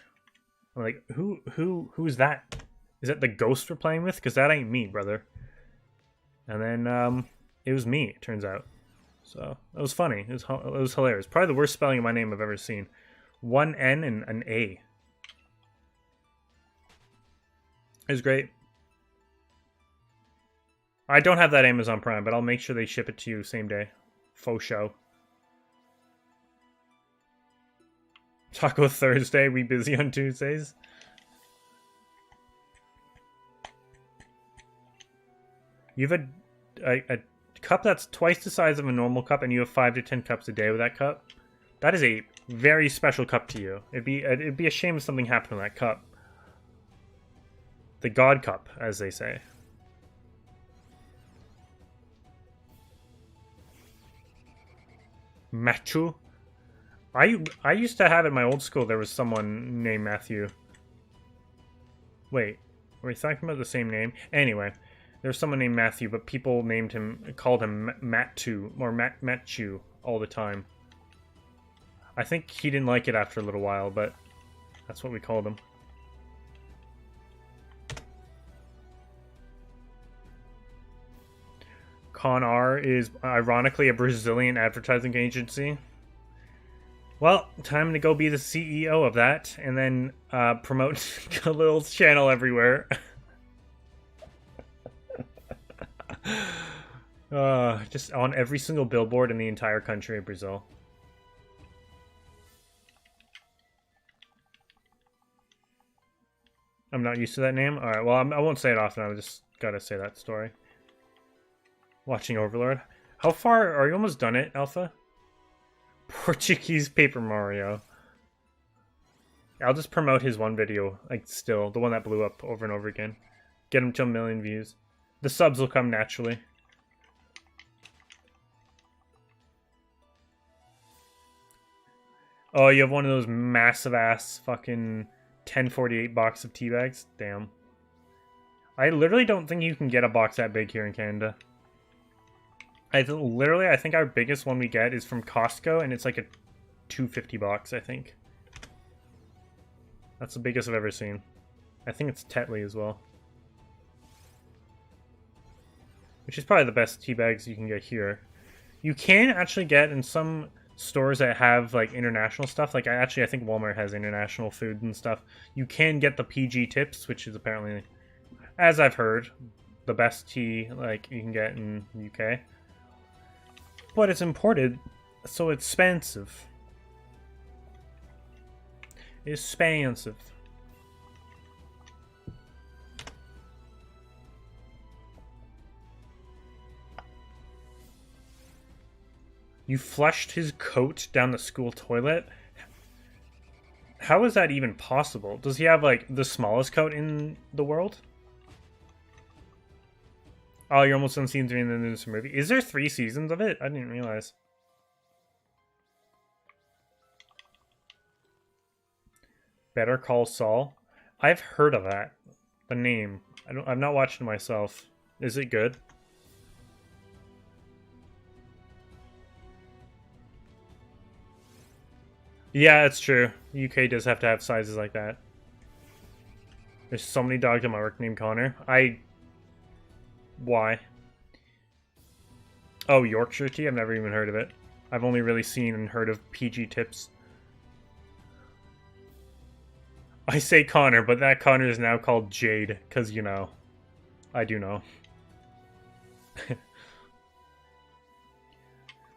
S1: I'm like, who's that? Is that the ghost we're playing with? Because that ain't me, brother. And then, it was me, it turns out. So, it was funny. It was hilarious. Probably the worst spelling of my name I've ever seen. One N and an A. It was great. I don't have that Amazon Prime, but I'll make sure they ship it to you same day. Faux show. Taco Thursday, we busy on Tuesdays. You have a cup that's twice the size of a normal cup, and you have 5 to 10 cups a day with that cup. That is a very special cup to you. It'd be a shame if something happened to that cup. The God Cup, as they say. Matthew? I used to have at my old school, there was someone named Matthew. Wait, were we talking about the same name? Anyway, there's someone named Matthew, but people called him Mattu, or Matchu all the time. I think he didn't like it after a little while, but that's what we called him. Con-R is ironically a Brazilian advertising agency. Well, time to go be the CEO of that, and then promote Khalil's channel everywhere. Just on every single billboard in the entire country of Brazil. I'm not used to that name? Alright, well, I won't say it often. I just gotta say that story. Watching Overlord. How far? Are you almost done it, Alpha? Portuguese Paper Mario. I'll just promote his one video, like, still. The one that blew up over and over again. Get him to 1 million views. The subs will come naturally. Oh, you have one of those massive-ass fucking 1048 box of tea bags? Damn. I literally don't think you can get a box that big here in Canada. I think our biggest one we get is from Costco, and it's like a 250 box, I think. That's the biggest I've ever seen. I think it's Tetley as well. Which is probably the best tea bags you can get here. You can actually get in some stores that have like international stuff. Like I think Walmart has international food and stuff. You can get the PG tips, which is apparently, as I've heard, the best tea like you can get in the UK. But it's imported, so it's expensive. It's expensive. You flushed his coat down the school toilet? How is that even possible? Does he have, like, the smallest coat in the world? Oh, you're almost done seeing 3 in the news movie. Is there 3 seasons of it? I didn't realize. Better Call Saul? I've heard of that. The name. I've not watched it myself. Is it good? Yeah, it's true. The UK does have to have sizes like that. There's so many dogs at my work named Connor. Why? Oh, Yorkshire tea? I've never even heard of it. I've only really seen and heard of PG tips. I say Connor, but that Connor is now called Jade, because, you know, I do know.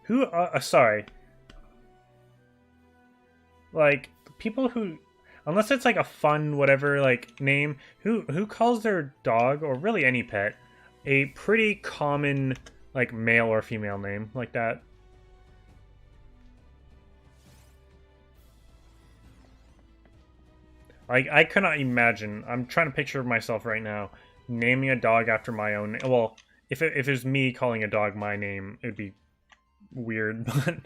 S1: Who, sorry. Like, people who, unless it's like a fun whatever, like, name, who calls their dog, or really any pet, a pretty common, like, male or female name like that? Like, I cannot imagine, I'm trying to picture myself right now, naming a dog after my own name. Well, if it was me calling a dog my name, it would be weird, but,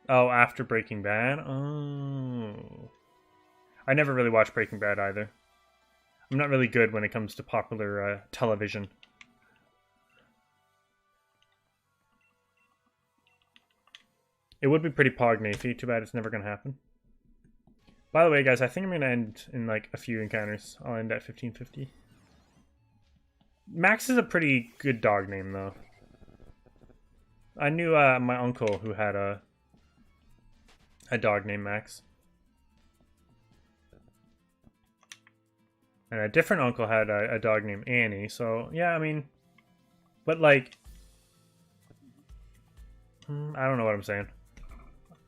S1: oh, after Breaking Bad? Oh. I never really watched Breaking Bad either. I'm not really good when it comes to popular television. It would be pretty pognathy. Too bad it's never going to happen. By the way, guys, I think I'm going to end in like a few encounters. I'll end at 1550. Max is a pretty good dog name, though. I knew my uncle who had a dog named Max. And a different uncle had a dog named Annie, so yeah, I mean, but like, I don't know what I'm saying.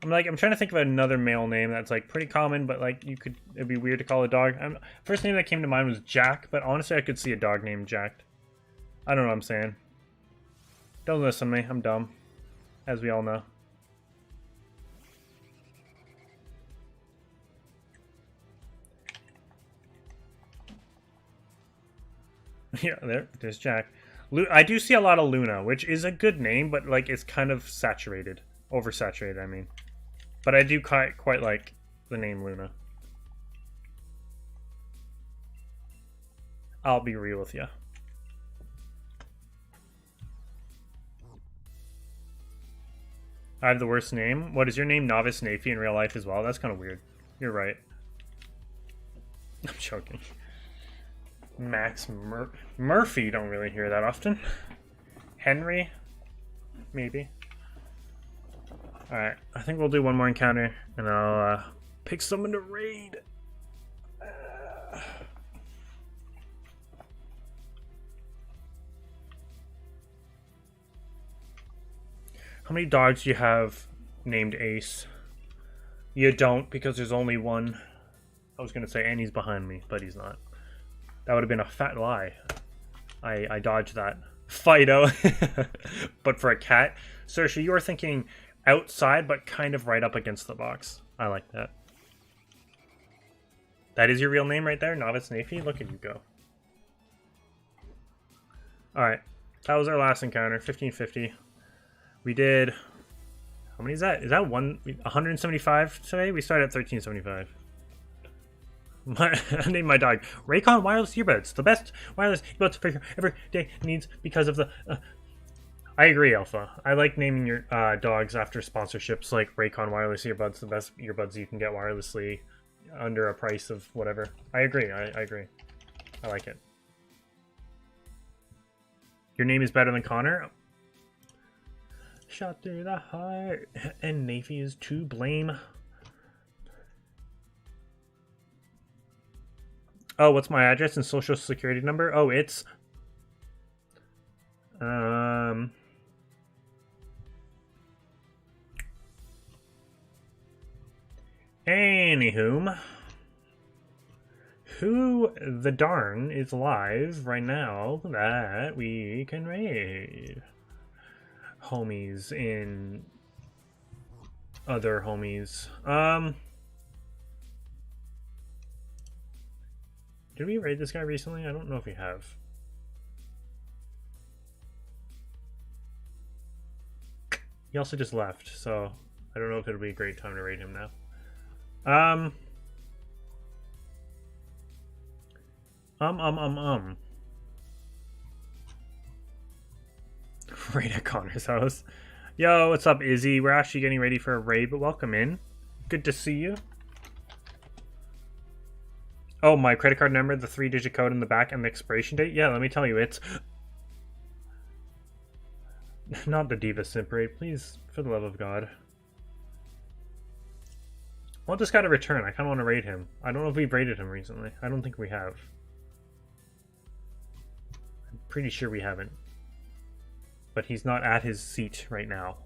S1: I'm trying to think of another male name that's like pretty common, but like it'd be weird to call a dog. First name that came to mind was Jack, but honestly I could see a dog named Jack. I don't know what I'm saying. Don't listen to me, I'm dumb, as we all know. Yeah, there's Jack. I do see a lot of Luna, which is a good name, but like it's kind of saturated. Oversaturated, I mean. But I do quite like the name Luna. I'll be real with you. I have the worst name. What is your name? Novice Nafy in real life as well? That's kind of weird. You're right. I'm joking. Max Murphy, don't really hear that often. Henry, maybe. Alright, I think we'll do one more encounter, and I'll pick someone to raid. How many dogs do you have named Ace? You don't, because there's only one. I was going to say Annie's behind me, but he's not. That would have been a fat lie. I dodged that. Fido. But for a cat. Saoirse, you were thinking outside, but kind of right up against the box. I like that. That is your real name right there? Novice Nafy? Look at you go. Alright. That was our last encounter. 1550. We did... How many is that? Is that 175 today? We started at 1375. I named my dog Raycon Wireless Earbuds. The best wireless earbuds for your everyday needs because of the... I agree, Alpha. I like naming your dogs after sponsorships like Raycon Wireless Earbuds, the best earbuds you can get wirelessly under a price of whatever. I agree. I agree. I like it. Your name is better than Connor? Shot through the heart, and Navy is to blame. Oh, what's my address and social security number? Oh, it's... Anywho, who the darn is live right now that we can raid? Homies in other homies. Did we raid this guy recently? I don't know if we have. He also just left, so I don't know if it'll be a great time to raid him now. Raid at Connor's house. Yo, what's up, Izzy? We're actually getting ready for a raid, but welcome in. Good to see you. Oh, my credit card number, the 3-digit code in the back, and the expiration date? Yeah, let me tell you, it's... Not the Diva Simp raid, please, for the love of God. I want this guy to return. I kind of want to raid him. I don't know if we've raided him recently. I don't think we have. I'm pretty sure we haven't. But he's not at his seat right now.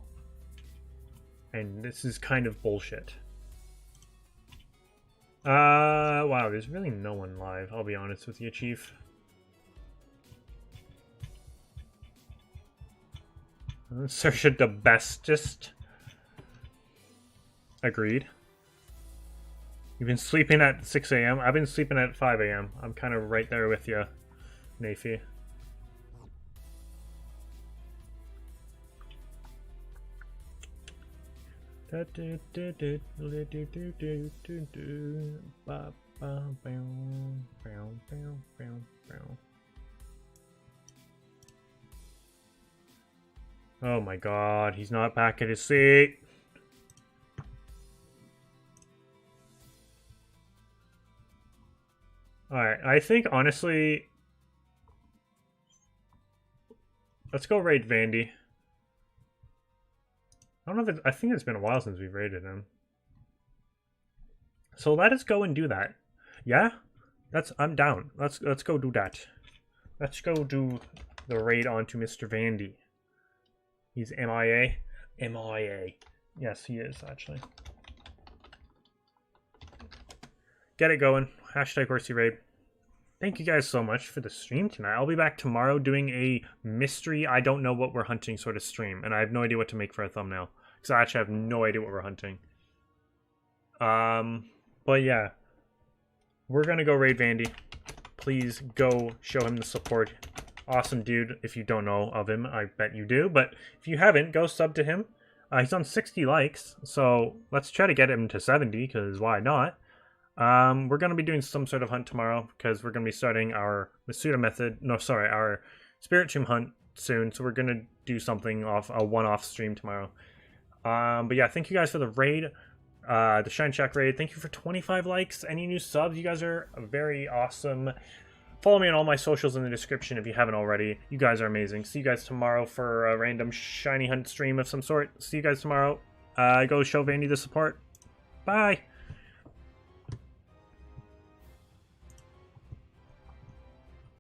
S1: And this is kind of bullshit. Wow, there's really no one live, I'll be honest with you, Chief. Search the bestest. Agreed. You've been sleeping at 6 a.m. I've been sleeping at 5 a.m. I'm kind of right there with you, Nafi. Oh my God, he's not back at his seat. Alright, I think honestly, let's go raid Vandy. I don't know if I think it's been a while since we've raided him. So let us go and do that. Yeah? I'm down. Let's go do that. Let's go do the raid onto Mr. Vandy. He's MIA. MIA. Yes, he is actually. Get it going. Hashtag Horsey Raid. Thank you guys so much for the stream tonight. I'll be back tomorrow doing a mystery, I don't know what we're hunting sort of stream. And I have no idea what to make for a thumbnail. Because I actually have no idea what we're hunting. But yeah. We're going to go raid Vandy. Please go show him the support. Awesome dude. If you don't know of him, I bet you do. But if you haven't, go sub to him. He's on 60 likes. So let's try to get him to 70, because why not? We're going to be doing some sort of hunt tomorrow because we're going to be starting our Masuda method. No, sorry, our Spirit Tomb hunt soon. So we're going to do something off a one-off stream tomorrow. But yeah, thank you guys for the raid, the Shine Shack raid. Thank you for 25 likes. Any new subs? You guys are very awesome. Follow me on all my socials in the description if you haven't already. You guys are amazing. See you guys tomorrow for a random shiny hunt stream of some sort. See you guys tomorrow. Go show Vandy the support. Bye.